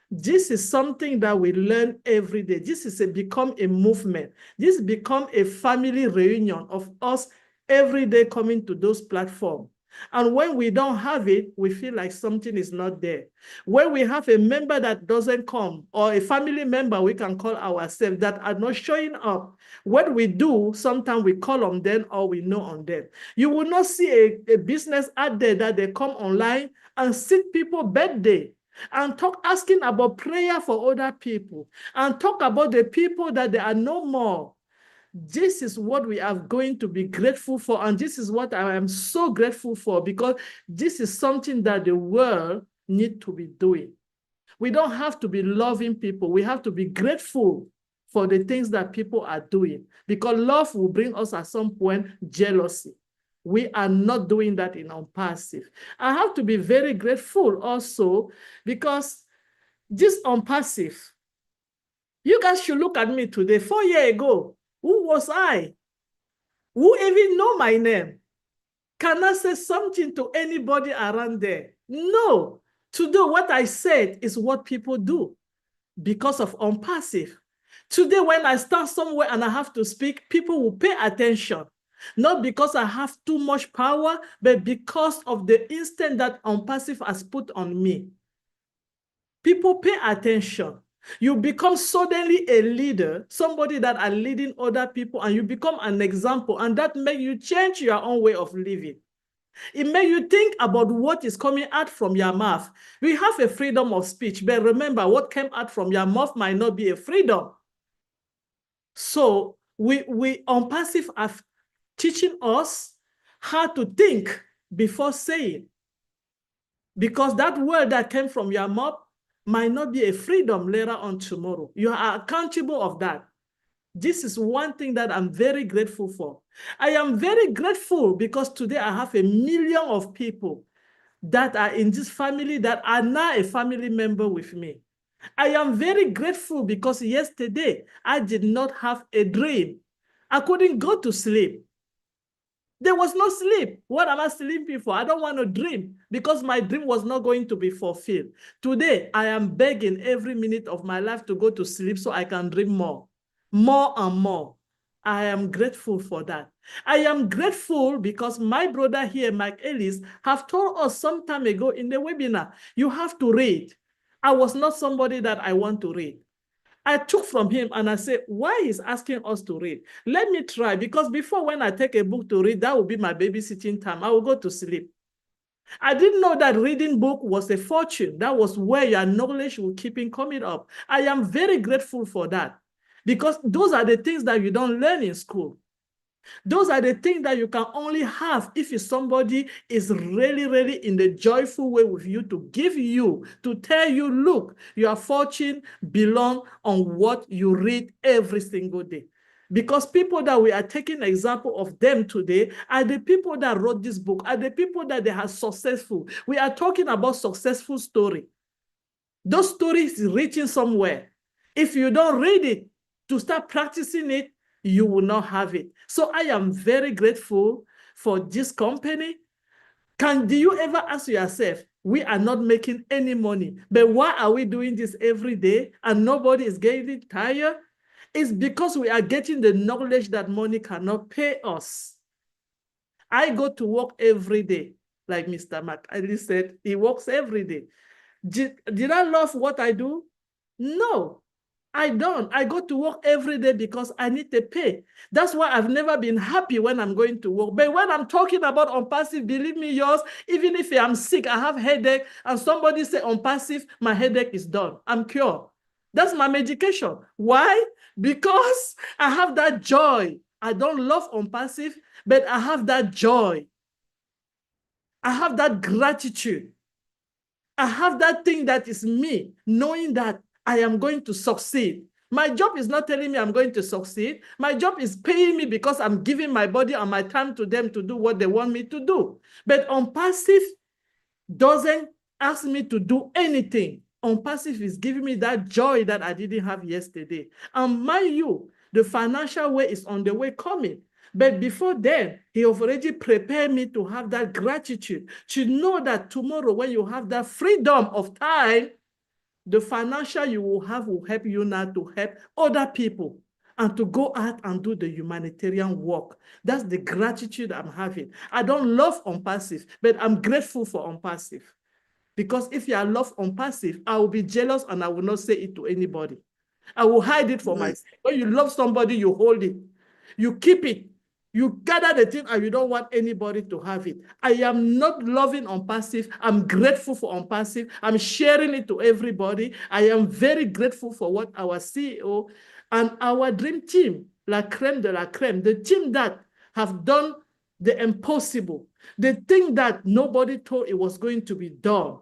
This is something that we learn every day. This is become a movement. This become a family reunion of us every day coming to those platforms. And when we don't have it, we feel like something is not there. When we have a member that doesn't come, or a family member we can call ourselves that are not showing up, what we do, sometimes we call on them or we know on them. You will not see a business out there that they come online and sit people birthday and talk, asking about prayer for other people, and talk about the people that they are no more. This is what we are going to be grateful for, and this is what I am so grateful for, because this is something that the world needs to be doing. We don't have to be loving people. We have to be grateful for the things that people are doing, because love will bring us at some point jealousy. We are not doing that in OnPassive. I have to be very grateful also, because this OnPassive, you guys should look at me today. 4 years ago, who was I? Who even know my name? Can I say something to anybody around there? No. Today, what I said is what people do because of OnPassive. Today, when I stand somewhere and I have to speak, people will pay attention. Not because I have too much power, but because of the instinct that OnPassive has put on me. People pay attention. You become suddenly a leader, somebody that are leading other people, and you become an example, and that makes you change your own way of living. It makes you think about what is coming out from your mouth. We have a freedom of speech, but remember, what came out from your mouth might not be a freedom. So we OnPassive are teaching us how to think before saying, because that word that came from your mouth might not be a freedom later on tomorrow. You are accountable of that. This is one thing that I'm very grateful for. I am very grateful because today I have 1 million of people that are in this family that are now a family member with me. I am very grateful because yesterday I did not have a dream. I couldn't go to sleep. There was no sleep. What am I sleeping for? I don't want to dream because my dream was not going to be fulfilled. Today, I am begging every minute of my life to go to sleep so I can dream more and more. I am grateful for that. I am grateful because my brother here, Mike Ellis, have told us some time ago in the webinar, you have to read. I was not somebody that I want to read. I took from him and I said, why he's asking us to read? Let me try, because before when I take a book to read, that will be my babysitting time. I will go to sleep. I didn't know that reading book was a fortune. That was where your knowledge will keep coming up. I am very grateful for that, because those are the things that you don't learn in school. Those are the things that you can only have if somebody is really, really in the joyful way with you, to give you, to tell you, look, your fortune belongs on what you read every single day. Because people that we are taking example of them today are the people that wrote this book, are the people that they are successful. We are talking about successful story. Those stories is written somewhere. If you don't read it to start practicing it, you will not have it. So I am very grateful for this company. Do you ever ask yourself, we are not making any money, but why are we doing this every day and nobody is getting tired? It's because we are getting the knowledge that money cannot pay us. I go to work every day, like Mr. McAllis said, he works every day. Did I love what I do? No. I don't. I go to work every day because I need to pay. That's why I've never been happy when I'm going to work. But when I'm talking about OnPassive, believe me, yours, even if I'm sick, I have headache, and somebody say OnPassive, my headache is done. I'm cured. That's my medication. Why? Because I have that joy. I don't love OnPassive, but I have that joy. I have that gratitude. I have that thing that is me, knowing that I am going to succeed. My job is not telling me I'm going to succeed. My job is paying me because I'm giving my body and my time to them to do what they want me to do. But OnPassive doesn't ask me to do anything. OnPassive is giving me that joy that I didn't have yesterday. And mind you, the financial way is on the way coming. But before then, he already prepared me to have that gratitude, to know that tomorrow when you have that freedom of time, The financial you will have will help you now to help other people and to go out and do the humanitarian work. That's the gratitude I'm having. I don't love OnPassive, but I'm grateful for OnPassive. Because if you are love OnPassive, I will be jealous and I will not say it to anybody. I will hide it for myself. When you love somebody, you hold it. You keep it. You gather the thing and you don't want anybody to have it. I am not loving OnPassive. I'm grateful for OnPassive. I'm sharing it to everybody. I am very grateful for what our CEO and our dream team, la crème de la crème, the team that have done the impossible, the thing that nobody thought it was going to be done.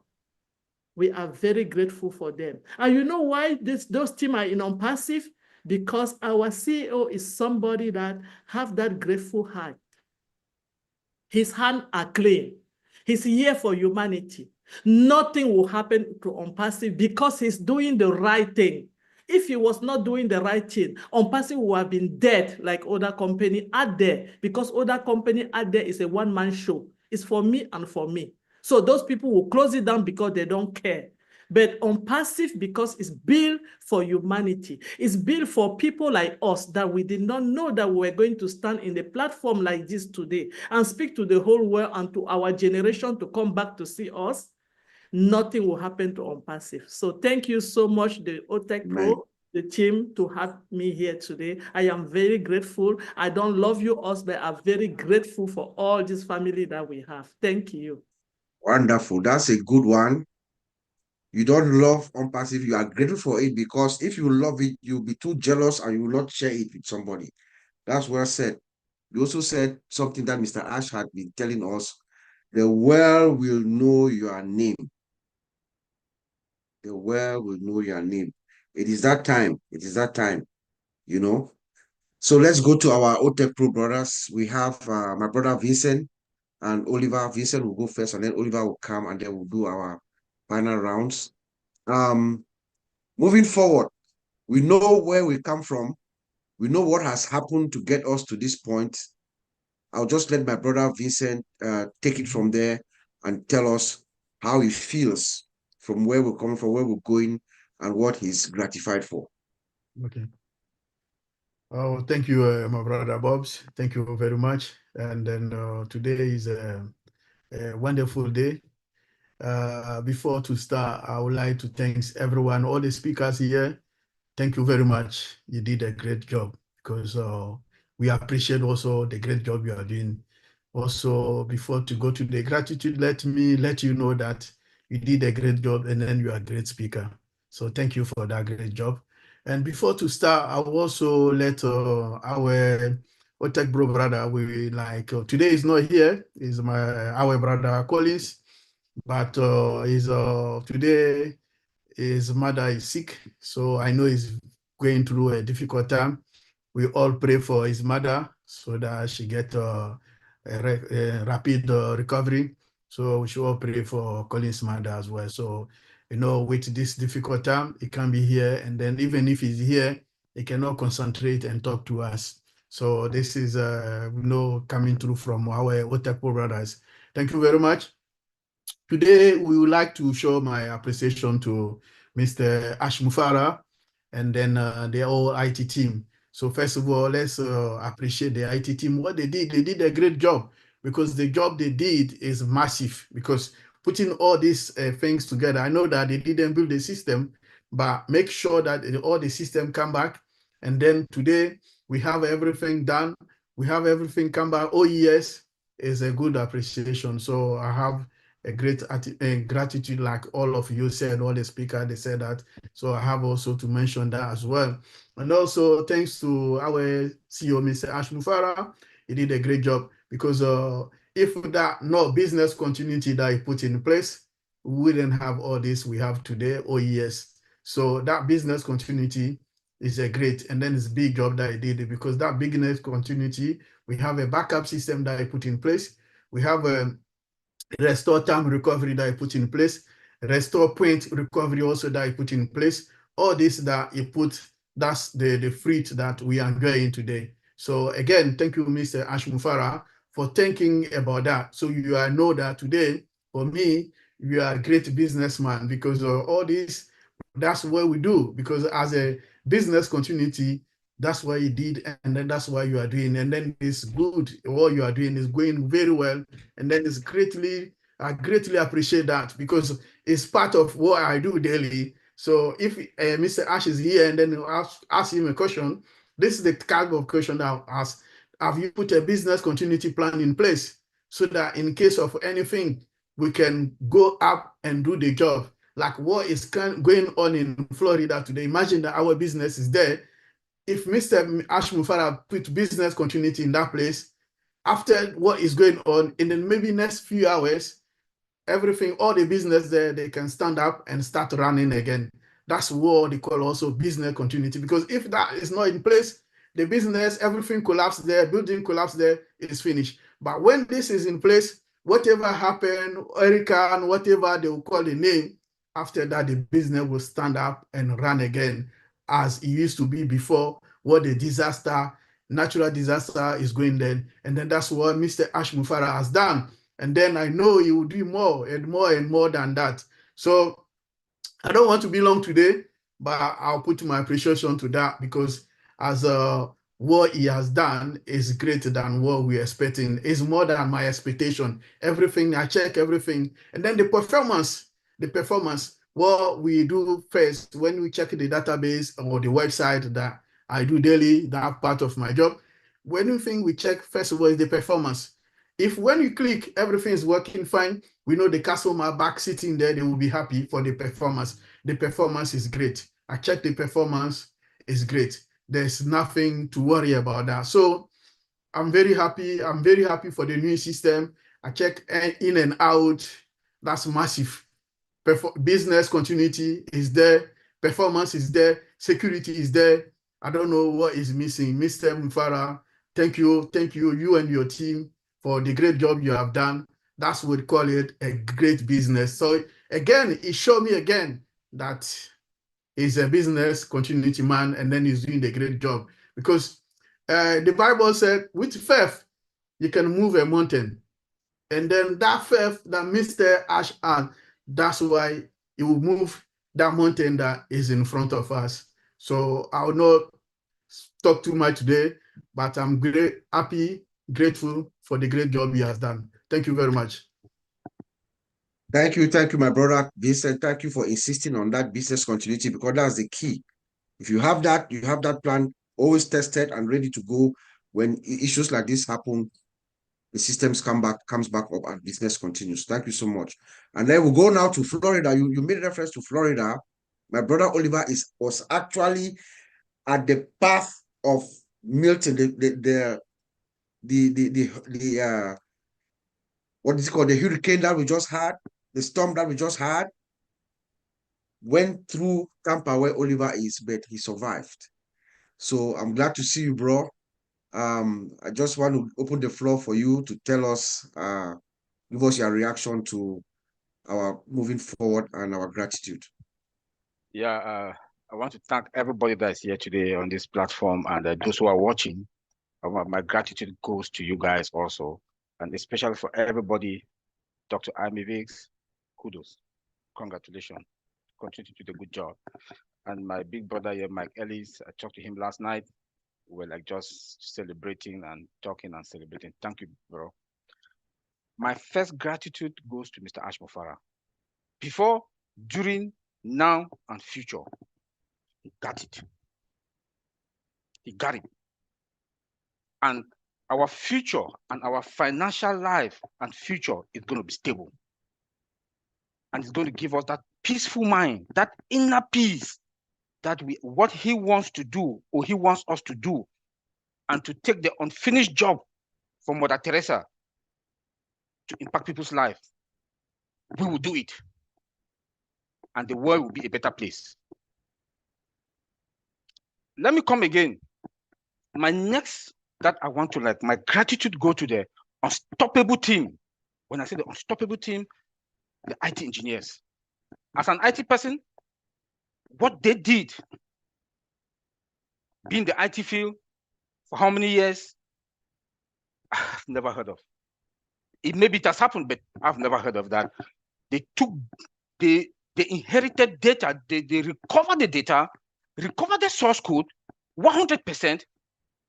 We are very grateful for them. And you know why those teams are in OnPassive? Because our CEO is somebody that have that grateful heart. His hands are clean. He's here for humanity. Nothing will happen to OnPassive because he's doing the right thing. If he was not doing the right thing, OnPassive would have been dead like other company out there, because other company out there is a one-man show. It's for me and for me. So those people will close it down because they don't care. But OnPassive, because it's built for humanity, it's built for people like us that we did not know that we were going to stand in a platform like this today and speak to the whole world and to our generation to come back to see us. Nothing will happen to OnPassive. So thank you so much, the OTECH Pro, the team, to have me here today. I am very grateful. I don't love you all, but I'm very grateful for all this family that we have. Thank you. Wonderful. That's a good one. You don't love OnPassive, you are grateful for it, because if you love it, you'll be too jealous and you will not share it with somebody. That's well said. You also said something that Mr. Ash had been telling us. The world will know your name. The world will know your name. It is that time. It is that time, you know. So let's go to our OTECH Pro brothers. We have my brother Vincent and Oliver. Vincent will go first, and then Oliver will come, and then we'll do our final rounds. Moving forward, we know where we come from. We know what has happened to get us to this point. I'll just let my brother Vincent take it from there and tell us how he feels from where we're coming from, where we're going, and what he's gratified for. Okay. Oh, thank you, my brother Bobs. Thank you very much. And then today is a wonderful day. Before to start, I would like to thank everyone, all the speakers here. Thank you very much. You did a great job, because we appreciate also the great job you are doing. Also, before to go to the gratitude, let me let you know that you did a great job and then you are a great speaker. So thank you for that great job. And before to start, I will also let our OTECH Bro brother, we like, today is not here, is our brother Collins, but today his mother is sick, so I know he's going through a difficult time. We all pray for his mother so that she get a rapid recovery. So we should all pray for Colin's mother as well. So, you know, with this difficult time, he can be here, and then even if he's here, he cannot concentrate and talk to us. So this is, coming through from our OTECH brothers. Thank you very much. Today, we would like to show my appreciation to Mr. Ash Mufara and then the whole IT team. So first of all, let's appreciate the IT team. What they did a great job, because the job they did is massive, because putting all these things together, I know that they didn't build the system, but make sure that all the system come back. And then today, we have everything done. We have everything come back. OES is a good appreciation. So I have a great gratitude, like all of you said, all the speakers, they said that. So I have also to mention that as well. And also thanks to our CEO, Mr. Ash Mufara, he did a great job, because if that no business continuity that he put in place, we wouldn't have all this we have today, OES. So that business continuity is a great, and then it's a big job that he did, because that business continuity, we have a backup system that he put in place. We have a restore time recovery that I put in place, restore point recovery also that I put in place. All this that he put, that's the fruit that we are enjoying today. So again, thank you, Mr. Ash Mufara, for thinking about that. So you know that today, for me, you are a great businessman, because all this that's what we do, because as a business continuity, that's what you did, and then that's what you are doing, and then it's good. What you are doing is going very well, and then it's I greatly appreciate that, because it's part of what I do daily. So if Mr. Ash is here, and then ask him a question, this is the kind of question that I'll ask. Have you put a business continuity plan in place so that in case of anything, we can go up and do the job? Like what is going on in Florida today? Imagine that our business is there. If Mr. Ash Mufara put business continuity in that place, after what is going on, in the maybe next few hours, everything, all the business there, they can stand up and start running again. That's what they call also business continuity. Because if that is not in place, the business, everything collapse there, building collapse there, is finished. But when this is in place, whatever happened, Hurricane, whatever they will call the name, after that, the business will stand up and run again as it used to be before, what the disaster, natural disaster is going then. And then that's what Mr. Ash Mufara has done. And then I know he will do more and more and more than that. So I don't want to be long today, but I'll put my appreciation to that, because as what he has done is greater than what we're expecting. It's more than my expectation. Everything, I check everything. And then the performance, what we do first, when we check the database or the website that I do daily, that part of my job, anything we check first of all is the performance. If when you click, everything is working fine, we know the customer back sitting there, they will be happy for the performance. The performance is great. I check the performance is great. There's nothing to worry about that. So I'm very happy. I'm very happy for the new system. I check in and out. That's massive. Business continuity is there. Performance is there. Security is there. I don't know what is missing. Mr. Mufara, thank you, you and your team for the great job you have done. That's what we call it, a great business. So again, it showed me again that he's a business continuity man, and then he's doing a great job. Because the Bible said, with faith, you can move a mountain. And then that faith that Mr. Ash had, that's why he will move that mountain that is in front of us. So I will not talk too much today, but I'm grateful for the great job he has done. Thank you very much. Thank you, my brother Vincent. Thank you for insisting on that business continuity, because that's the key. If you have that plan always tested and ready to go when issues like this happen. The systems comes back up and business continues. Thank you so much. And then we'll go now to Florida. You made reference to Florida. My brother Oliver was actually at the path of Milton, what is it called? The hurricane that we just had, the storm that we just had, went through Tampa where Oliver is, but he survived. So I'm glad to see you, bro. I just want to open the floor for you to tell us, give us your reaction to our moving forward and our gratitude. Yeah, I want to thank everybody that's here today on this platform, and those who are watching. My gratitude goes to you guys also, and especially for everybody. Dr. Amy Viggs, kudos, congratulations, continue to do a good job. And my big brother here, Mike Ellis, I talked to him last night. We're like just celebrating and talking and celebrating. Thank you, bro. My first gratitude goes to Mr. Ash Mufara. Before, during, now, and future, he got it. He got it. And our future and our financial life and future is going to be stable. And it's going to give us that peaceful mind, that inner peace, that what he wants to do, or he wants us to do, and to take the unfinished job from Mother Teresa to impact people's life. We will do it. And the world will be a better place. Let me come again. My next that I want to my gratitude go to the unstoppable team. When I say the unstoppable team, the IT engineers. As an IT person, what they did, being in the IT field for how many years, I've never heard of. Maybe it has happened, but I've never heard of that. They They inherited data. They recover the data, recover the source code 100%.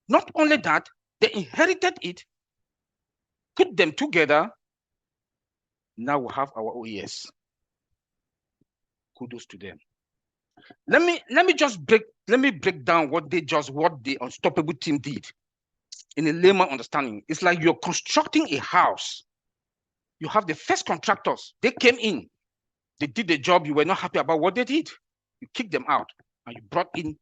Not only that, they inherited it, put them together. Now we have our OES. Kudos to them. Let me break down what the Unstoppable team did in a layman understanding. It's like you're constructing a house. You have the first contractors. They came in. They did the job. You were not happy about what they did. You kicked them out and you brought in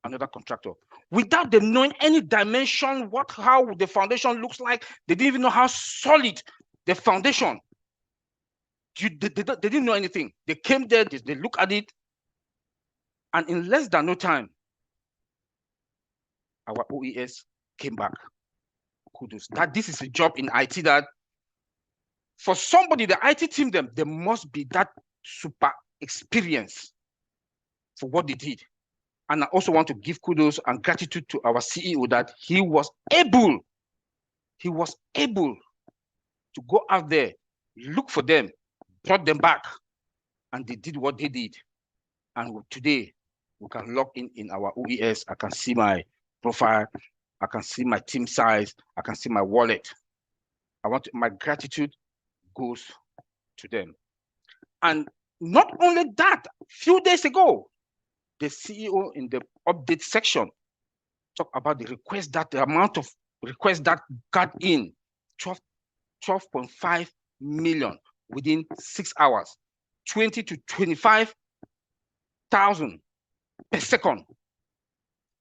another contractor without them knowing any dimension, how the foundation looks like. They didn't even know how solid the foundation. They didn't know anything. They came there, they look at it, and in less than no time, our OES came back. Kudos. That this is a job in IT that for somebody, the IT team, there must be that super experience for what they did. And I also want to give kudos and gratitude to our CEO that he was able to go out there, look for them, brought them back, and they did what they did. And today, we can log in our OES. I can see my profile. I can see my team size. I can see my wallet. My gratitude goes to them. And not only that, a few days ago, the CEO in the update section talked about the amount of requests that got in, 12.5 million within 6 hours, 20 to 25,000 per second.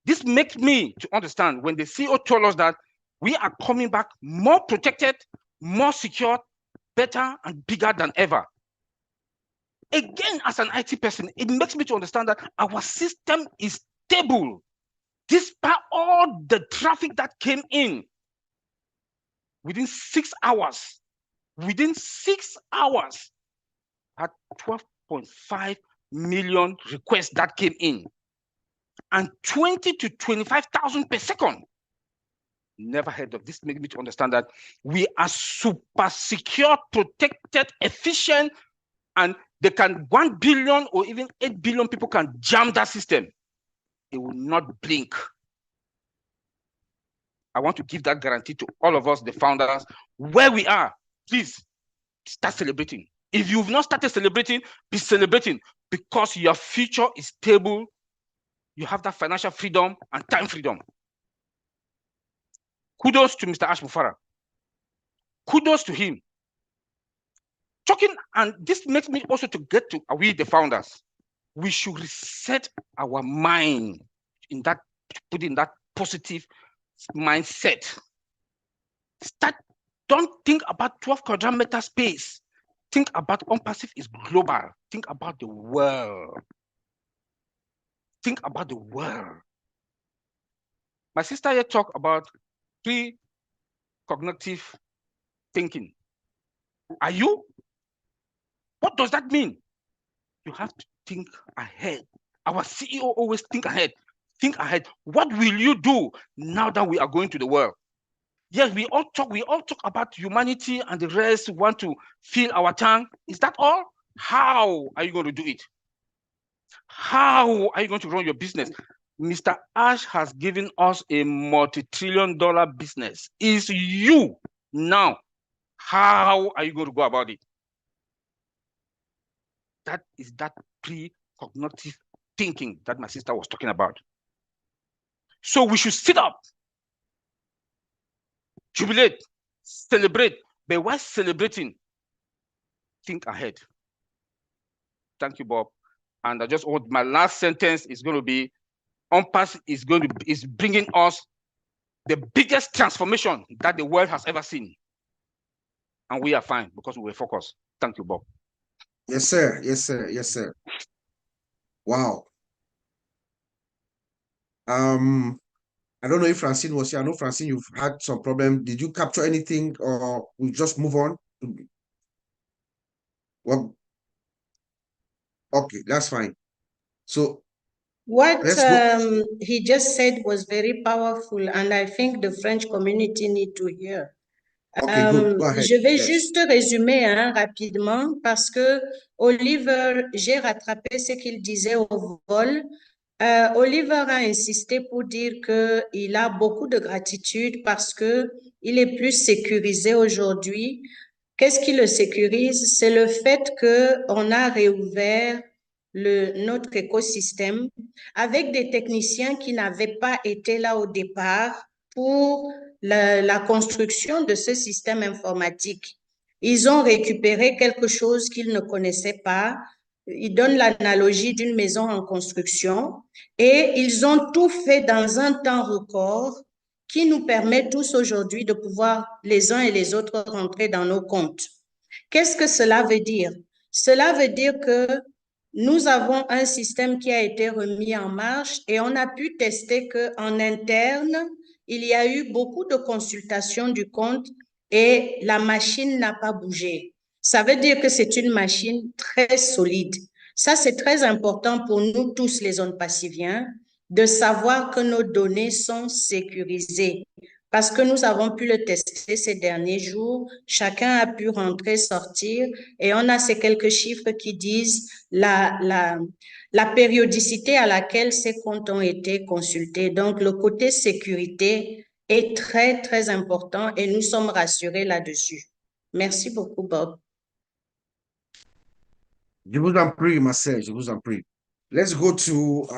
This makes me to understand when the CEO told us that we are coming back more protected, more secure, better and bigger than ever. Again, as an IT person, it makes me to understand that our system is stable. Despite all the traffic that came in within 6 hours, had 12.5 million requests that came in and 20 to 25,000 per second. Never heard of this. Makes me to understand that we are super secure, protected, efficient, and 1 billion or even 8 billion people can jam that system. It will not blink. I want to give that guarantee to all of us, the founders, where we are. Please start celebrating. If you've not started celebrating, be celebrating because your future is stable. You have that financial freedom and time freedom. Kudos to Mr. Ash Mufara. Kudos to him. And this makes me also to get to we, the founders. We should reset our mind put in that positive mindset. Don't think about 12 quadrant meter space. Think about OnPassive is global. Think about the world. Think about the world. My sister here talked about pre-cognitive thinking. Are you? What does that mean? You have to think ahead. Our CEO always think ahead. Think ahead. What will you do now that we are going to the world? Yes, we all talk about humanity and the rest want to fill our tongue. Is that all? How are you going to do it? How are you going to run your business? Mr. Ash has given us a multi-trillion-dollar business. It's you now. How are you going to go about it? That is that pre-cognitive thinking that my sister was talking about. So we should sit up, jubilate, celebrate, but while celebrating, think ahead. Thank you, Bob. And I just want my last sentence is going to be, OnPass is bringing us the biggest transformation that the world has ever seen. And we are fine because we were focused. Thank you, Bob. Yes, sir. Yes, sir. Yes, sir. Wow. I don't know if Francine was here. I know, Francine, you've had some problem. Did you capture anything or we just move on? Well, okay, that's fine. So what let's go. he just said was very powerful, and I think the French community need to hear. Okay, good. Go ahead. Je vais Yes. juste résumer rapidement parce que Oliver, j'ai rattrapé ce qu'il disait au vol. Oliver a insisté pour dire qu'il a beaucoup de gratitude parce qu'il est plus sécurisé aujourd'hui. Qu'est-ce qui le sécurise? C'est le fait qu'on a réouvert notre écosystème avec des techniciens qui n'avaient pas été là au départ pour la construction de ce système informatique. Ils ont récupéré quelque chose qu'ils ne connaissaient pas. Ils donnent l'analogie d'une maison en construction et ils ont tout fait dans un temps record qui nous permet tous aujourd'hui de pouvoir les uns et les autres rentrer dans nos comptes. Qu'est-ce que cela veut dire? Cela veut dire que nous avons un système qui a été remis en marche et on a pu tester qu'en interne, il y a eu beaucoup de consultations du compte et la machine n'a pas bougé. Ça veut dire que c'est une machine très solide. Ça, c'est très important pour nous tous les zones passiviens de savoir que nos données sont sécurisées parce que nous avons pu le tester ces derniers jours. Chacun a pu rentrer, sortir et on a ces quelques chiffres qui disent la périodicité à laquelle ces comptes ont été consultés. Donc, le côté sécurité est très, très important et nous sommes rassurés là-dessus. Merci beaucoup, Bob. Je vous en prie, Marcel, je vous en prie. Let's go to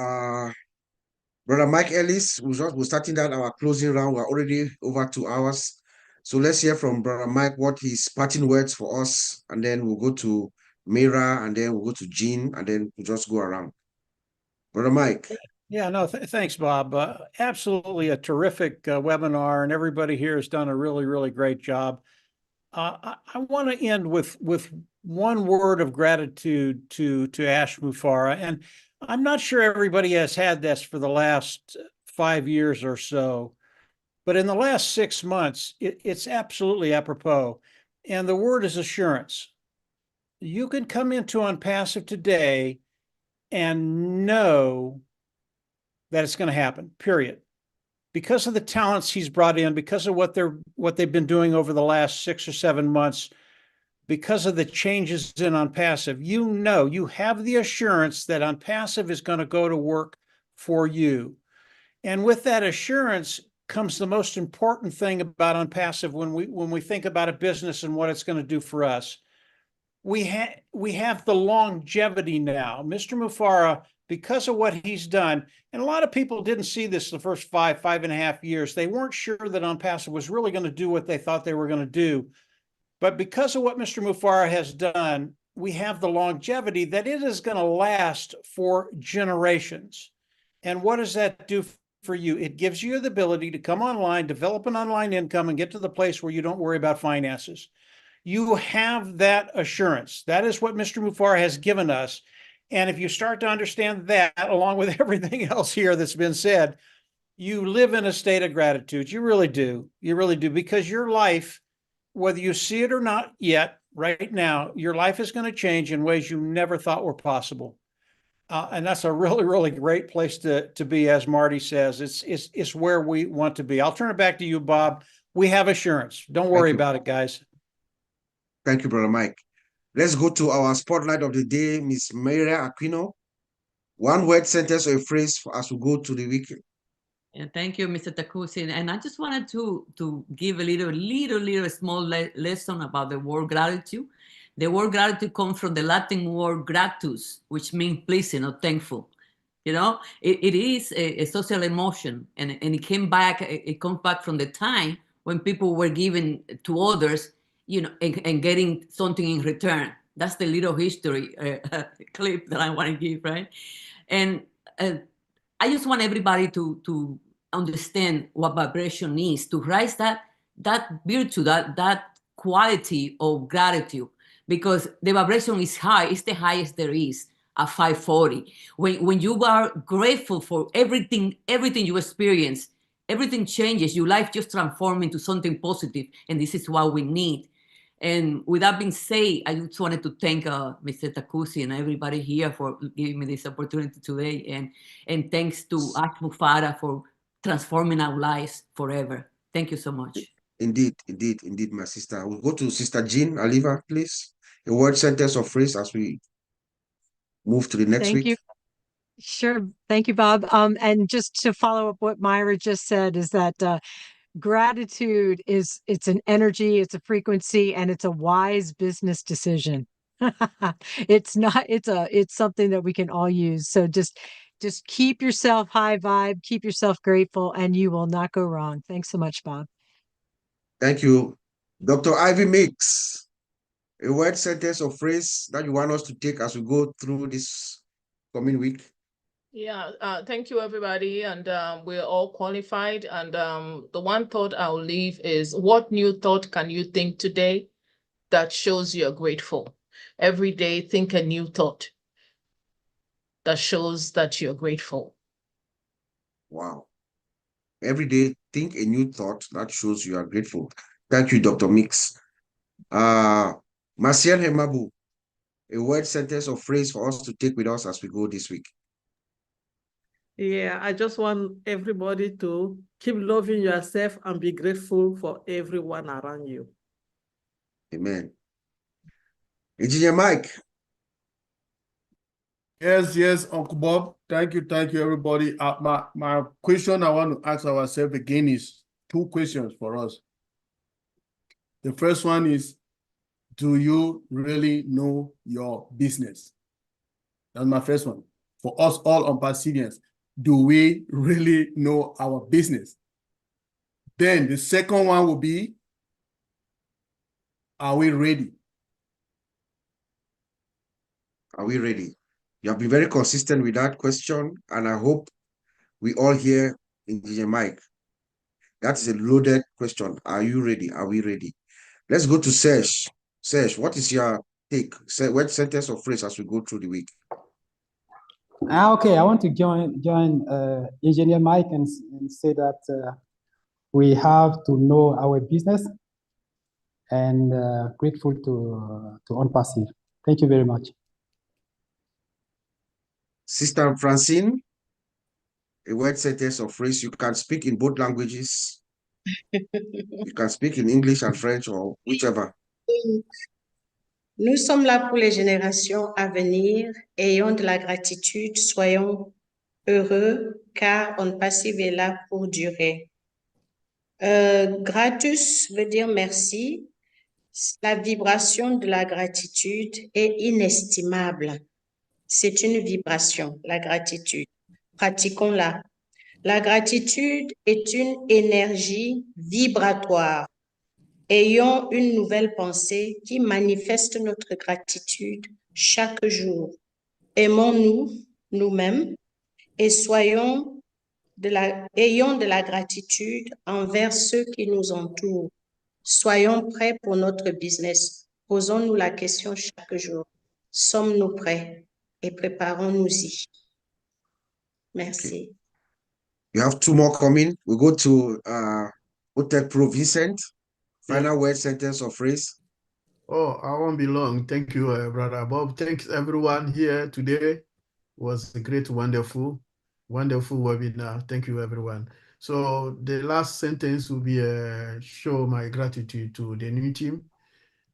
Brother Mike Ellis. We're starting that our closing round. We're already over 2 hours. So let's hear from Brother Mike what his parting words for us, and then we'll go to Mira, and then we'll go to Jean, and then we'll just go around. Brother Mike. Yeah, no, thanks, Bob. Absolutely a terrific webinar, and everybody here has done a really, really great job. I want to end with one word of gratitude to Ash Mufareh, and I'm not sure everybody has had this for the last 5 years or so, but in the last 6 months, it's absolutely apropos, and the word is assurance. You can come into OnPassive today and know that it's going to happen, period. Because of the talents he's brought in, because of what they've been doing over the last 6 or 7 months, because of the changes in OnPassive, you have the assurance that OnPassive is going to go to work for you. And with that assurance comes the most important thing about OnPassive when we think about a business and what it's going to do for us. We have the longevity now. Mr. Mufareh, because of what he's done, and a lot of people didn't see this the first 5.5 years. They weren't sure that OnPassive was really going to do what they thought they were going to do. But because of what Mr. Mufareh has done, we have the longevity that it is going to last for generations. And what does that do for you? It gives you the ability to come online, develop an online income, and get to the place where you don't worry about finances. You have that assurance. That is what Mr. Mufareh has given us. And if you start to understand that, along with everything else here that's been said, you live in a state of gratitude. You really do. You really do. Because your life, whether you see it or not yet, right now, your life is going to change in ways you never thought were possible. And that's a really, really great place to be, as Marty says. It's where we want to be. I'll turn it back to you, Bob. We have assurance. Don't worry about it, guys. Thank you, Brother Mike. Let's go to our spotlight of the day, Miss Mayra Aquino. One word, sentence, or a phrase as we go to the weekend. And thank you, Mr. Takusi. And I just wanted to give a little small lesson about the word gratitude. The word gratitude comes from the Latin word gratus, which means pleasing or thankful. You know, it is a social emotion, and it comes back from the time when people were giving to others, you know, and getting something in return. That's the little history clip that I want to give, right? And I just want everybody to understand what vibration is, to rise that virtue, that quality of gratitude, because the vibration is high. It's the highest there is at 540. When you are grateful for everything you experience, everything changes. Your life just transforms into something positive, and this is what we need. And with that being said, I just wanted to thank Mr. Takusi and everybody here for giving me this opportunity today. And thanks to Ash Mufareh for transforming our lives forever. Thank you so much. Indeed, my sister. We'll go to Sister Jean Aliva, please. A word, sentence, or phrase as we move to the next Thank week. you. Sure. Thank you, Bob. And just to follow up what Myra just said is that gratitude it's an energy, it's a frequency, and it's a wise business decision. It's something that we can all use. So just keep yourself high vibe, keep yourself grateful, and you will not go wrong. Thanks so much, Bob. Thank you. Dr. Ivy Mix, a word, sentence, or phrase that you want us to take as we go through this coming week. Yeah, thank you, everybody. And we're all qualified. And the one thought I'll leave is, what new thought can you think today that shows you're grateful? Every day, think a new thought that shows that you're grateful. Wow. Every day, think a new thought that shows you are grateful. Thank you, Dr. Mix. Marciel Hemabu, a word, sentence, or phrase for us to take with us as we go this week. Yeah, I just want everybody to keep loving yourself and be grateful for everyone around you. Amen. Engineer Mike. Yes, Uncle Bob. Thank you, everybody. My question I want to ask ourselves again is 2 questions for us. The first one is, do you really know your business? That's my first one. For us all on Pacifians, do we really know our business? Then the second one will be, are we ready? Are we ready? You have been very consistent with that question, and I hope we all hear Engineer Mike. That is a loaded question. Are you ready? Are we ready? Let's go to Serge. Serge, what is your take? Say what sentence or phrase as we go through the week? Okay, I want to join Engineer Mike and say that we have to know our business and grateful to OnPassive. Thank you very much. Sister Francine, a word, sentence, or phrase. You can speak in both languages. You can speak in English and French or whichever. Nous sommes là pour les générations à venir. Ayons de la gratitude, soyons heureux, car OnPassive est là pour durer. Gratus veut dire merci. La vibration de la gratitude est inestimable. C'est une vibration, la gratitude. Pratiquons-la. La gratitude est une énergie vibratoire. Ayons une nouvelle pensée qui manifeste notre gratitude chaque jour. Aimons-nous, nous-mêmes, et ayons de la gratitude envers ceux qui nous entourent. Soyons prêts pour notre business. Posons-nous la question chaque jour. Sommes-nous prêts? Et préparons-nous-y. Merci. Okay. You have 2 more coming. We go to OTECH Pro Vincent. Final word, sentence, or phrase. Oh, I won't be long. Thank you, Brother Bob. Thanks everyone here today. It was a great, wonderful webinar. Thank you, everyone. So the last sentence will be show my gratitude to the new team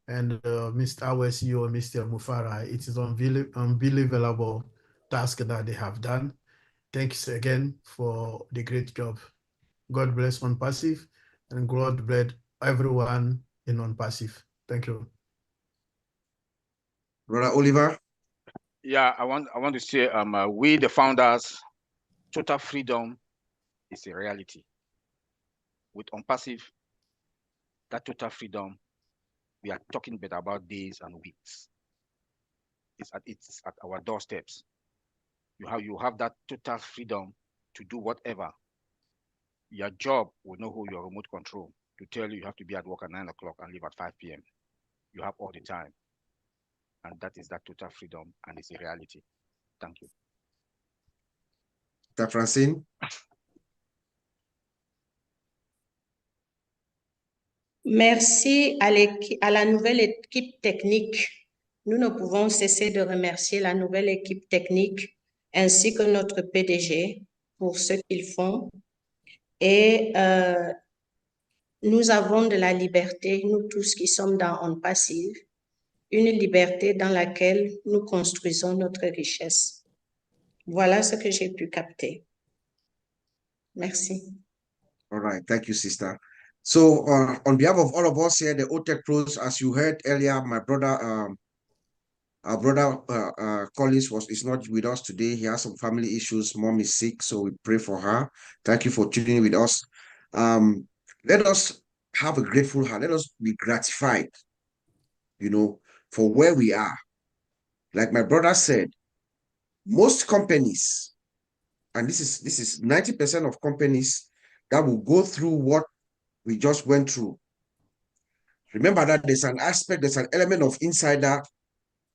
and Mr. Our CEO, Mr. Mufara. It is unbelievable task that they have done. Thanks again for the great job. God bless OnPassive and God bless everyone in OnPassive. Thank you. Brother Oliver. Yeah, I want to say, we the founders, total freedom is a reality. With OnPassive, that total freedom, we are talking better about days and weeks. It's at our doorsteps. You have that total freedom to do whatever. Your job will know who your remote control to tell you have to be at work at 9 o'clock and leave at 5 p.m. You have all the time. And that is that total freedom, and it's a reality. Thank you. Dr. Francine. Merci à la nouvelle équipe technique. Nous ne pouvons cesser de remercier la nouvelle équipe technique ainsi que notre PDG pour ce qu'ils font. Et nous avons de la liberté, nous tous qui sommes dans On Passive, une liberté dans laquelle nous construisons notre richesse. Voilà ce que j'ai pu capter. Merci. All right, thank you, sister. So on behalf of all of us here, the OTECH pros, as you heard earlier, my brother, our brother Collins is not with us today. He has some family issues. Mom is sick, so we pray for her. Thank you for tuning in with us. Let us have a grateful heart. Let us be gratified, for where we are. Like my brother said, most companies, and this is 90% of companies that will go through what we just went through. Remember that there's an element of insider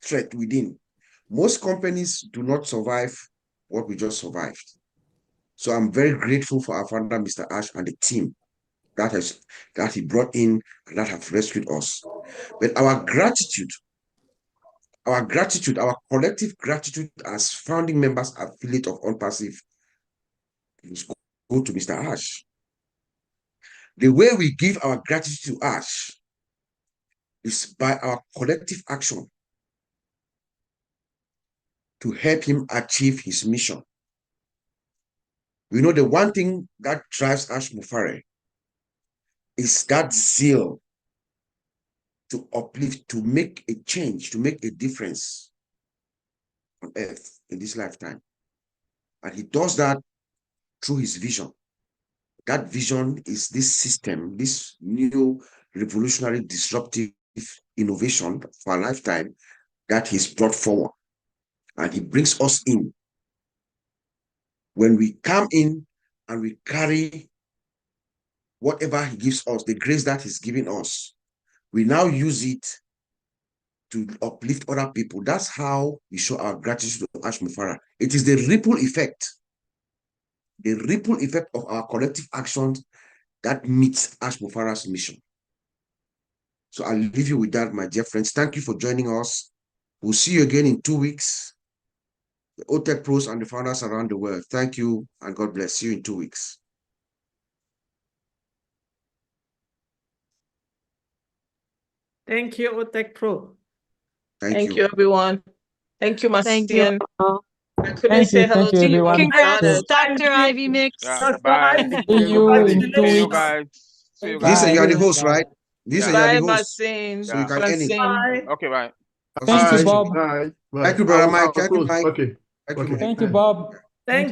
threat within. Most companies do not survive what we just survived. So I'm very grateful for our founder, Mr. Ash, and the team that he brought in and that have rescued us. But our gratitude, our collective gratitude as founding members, affiliate of On Passive, go to Mr. Ash. The way we give our gratitude to Ash is by our collective action to help him achieve his mission. We know the one thing that drives Ash Mufare is that zeal to uplift, to make a change, to make a difference on earth in this lifetime. And he does that through his vision. That vision is this system, this new revolutionary disruptive innovation for a lifetime that he's brought forward. And he brings us in. When we come in and we carry whatever he gives us, the grace that he's giving us, we now use it to uplift other people. That's how we show our gratitude to Ash Mufara. It is the ripple effect of our collective actions that meets Ash Mufara's mission. So I'll leave you with that, my dear friends. Thank you for joining us. We'll see you again in 2 weeks. The OTECH pros and the founders around the world. Thank you and God bless. See you in 2 weeks. Thank you, OTECH Pro. Thank you, everyone. Thank you, Thank you. Marcian. I couldn't say hello to you. I'm Congrats, excited. Dr. Ivy Mix. Yeah, bye. See you in 2 See you weeks. guys. See you Lisa, guys. you are the host, right? Yeah. Lisa, you are Bye, the host. Marcin. So you can end it. Francine. Okay, bye. Thank you, Bob. Bye. Thank you, brother Mike. I'll Thank you, close. Mike. Okay. Thank you, Okay. Mike. Thank you, Bob. Thank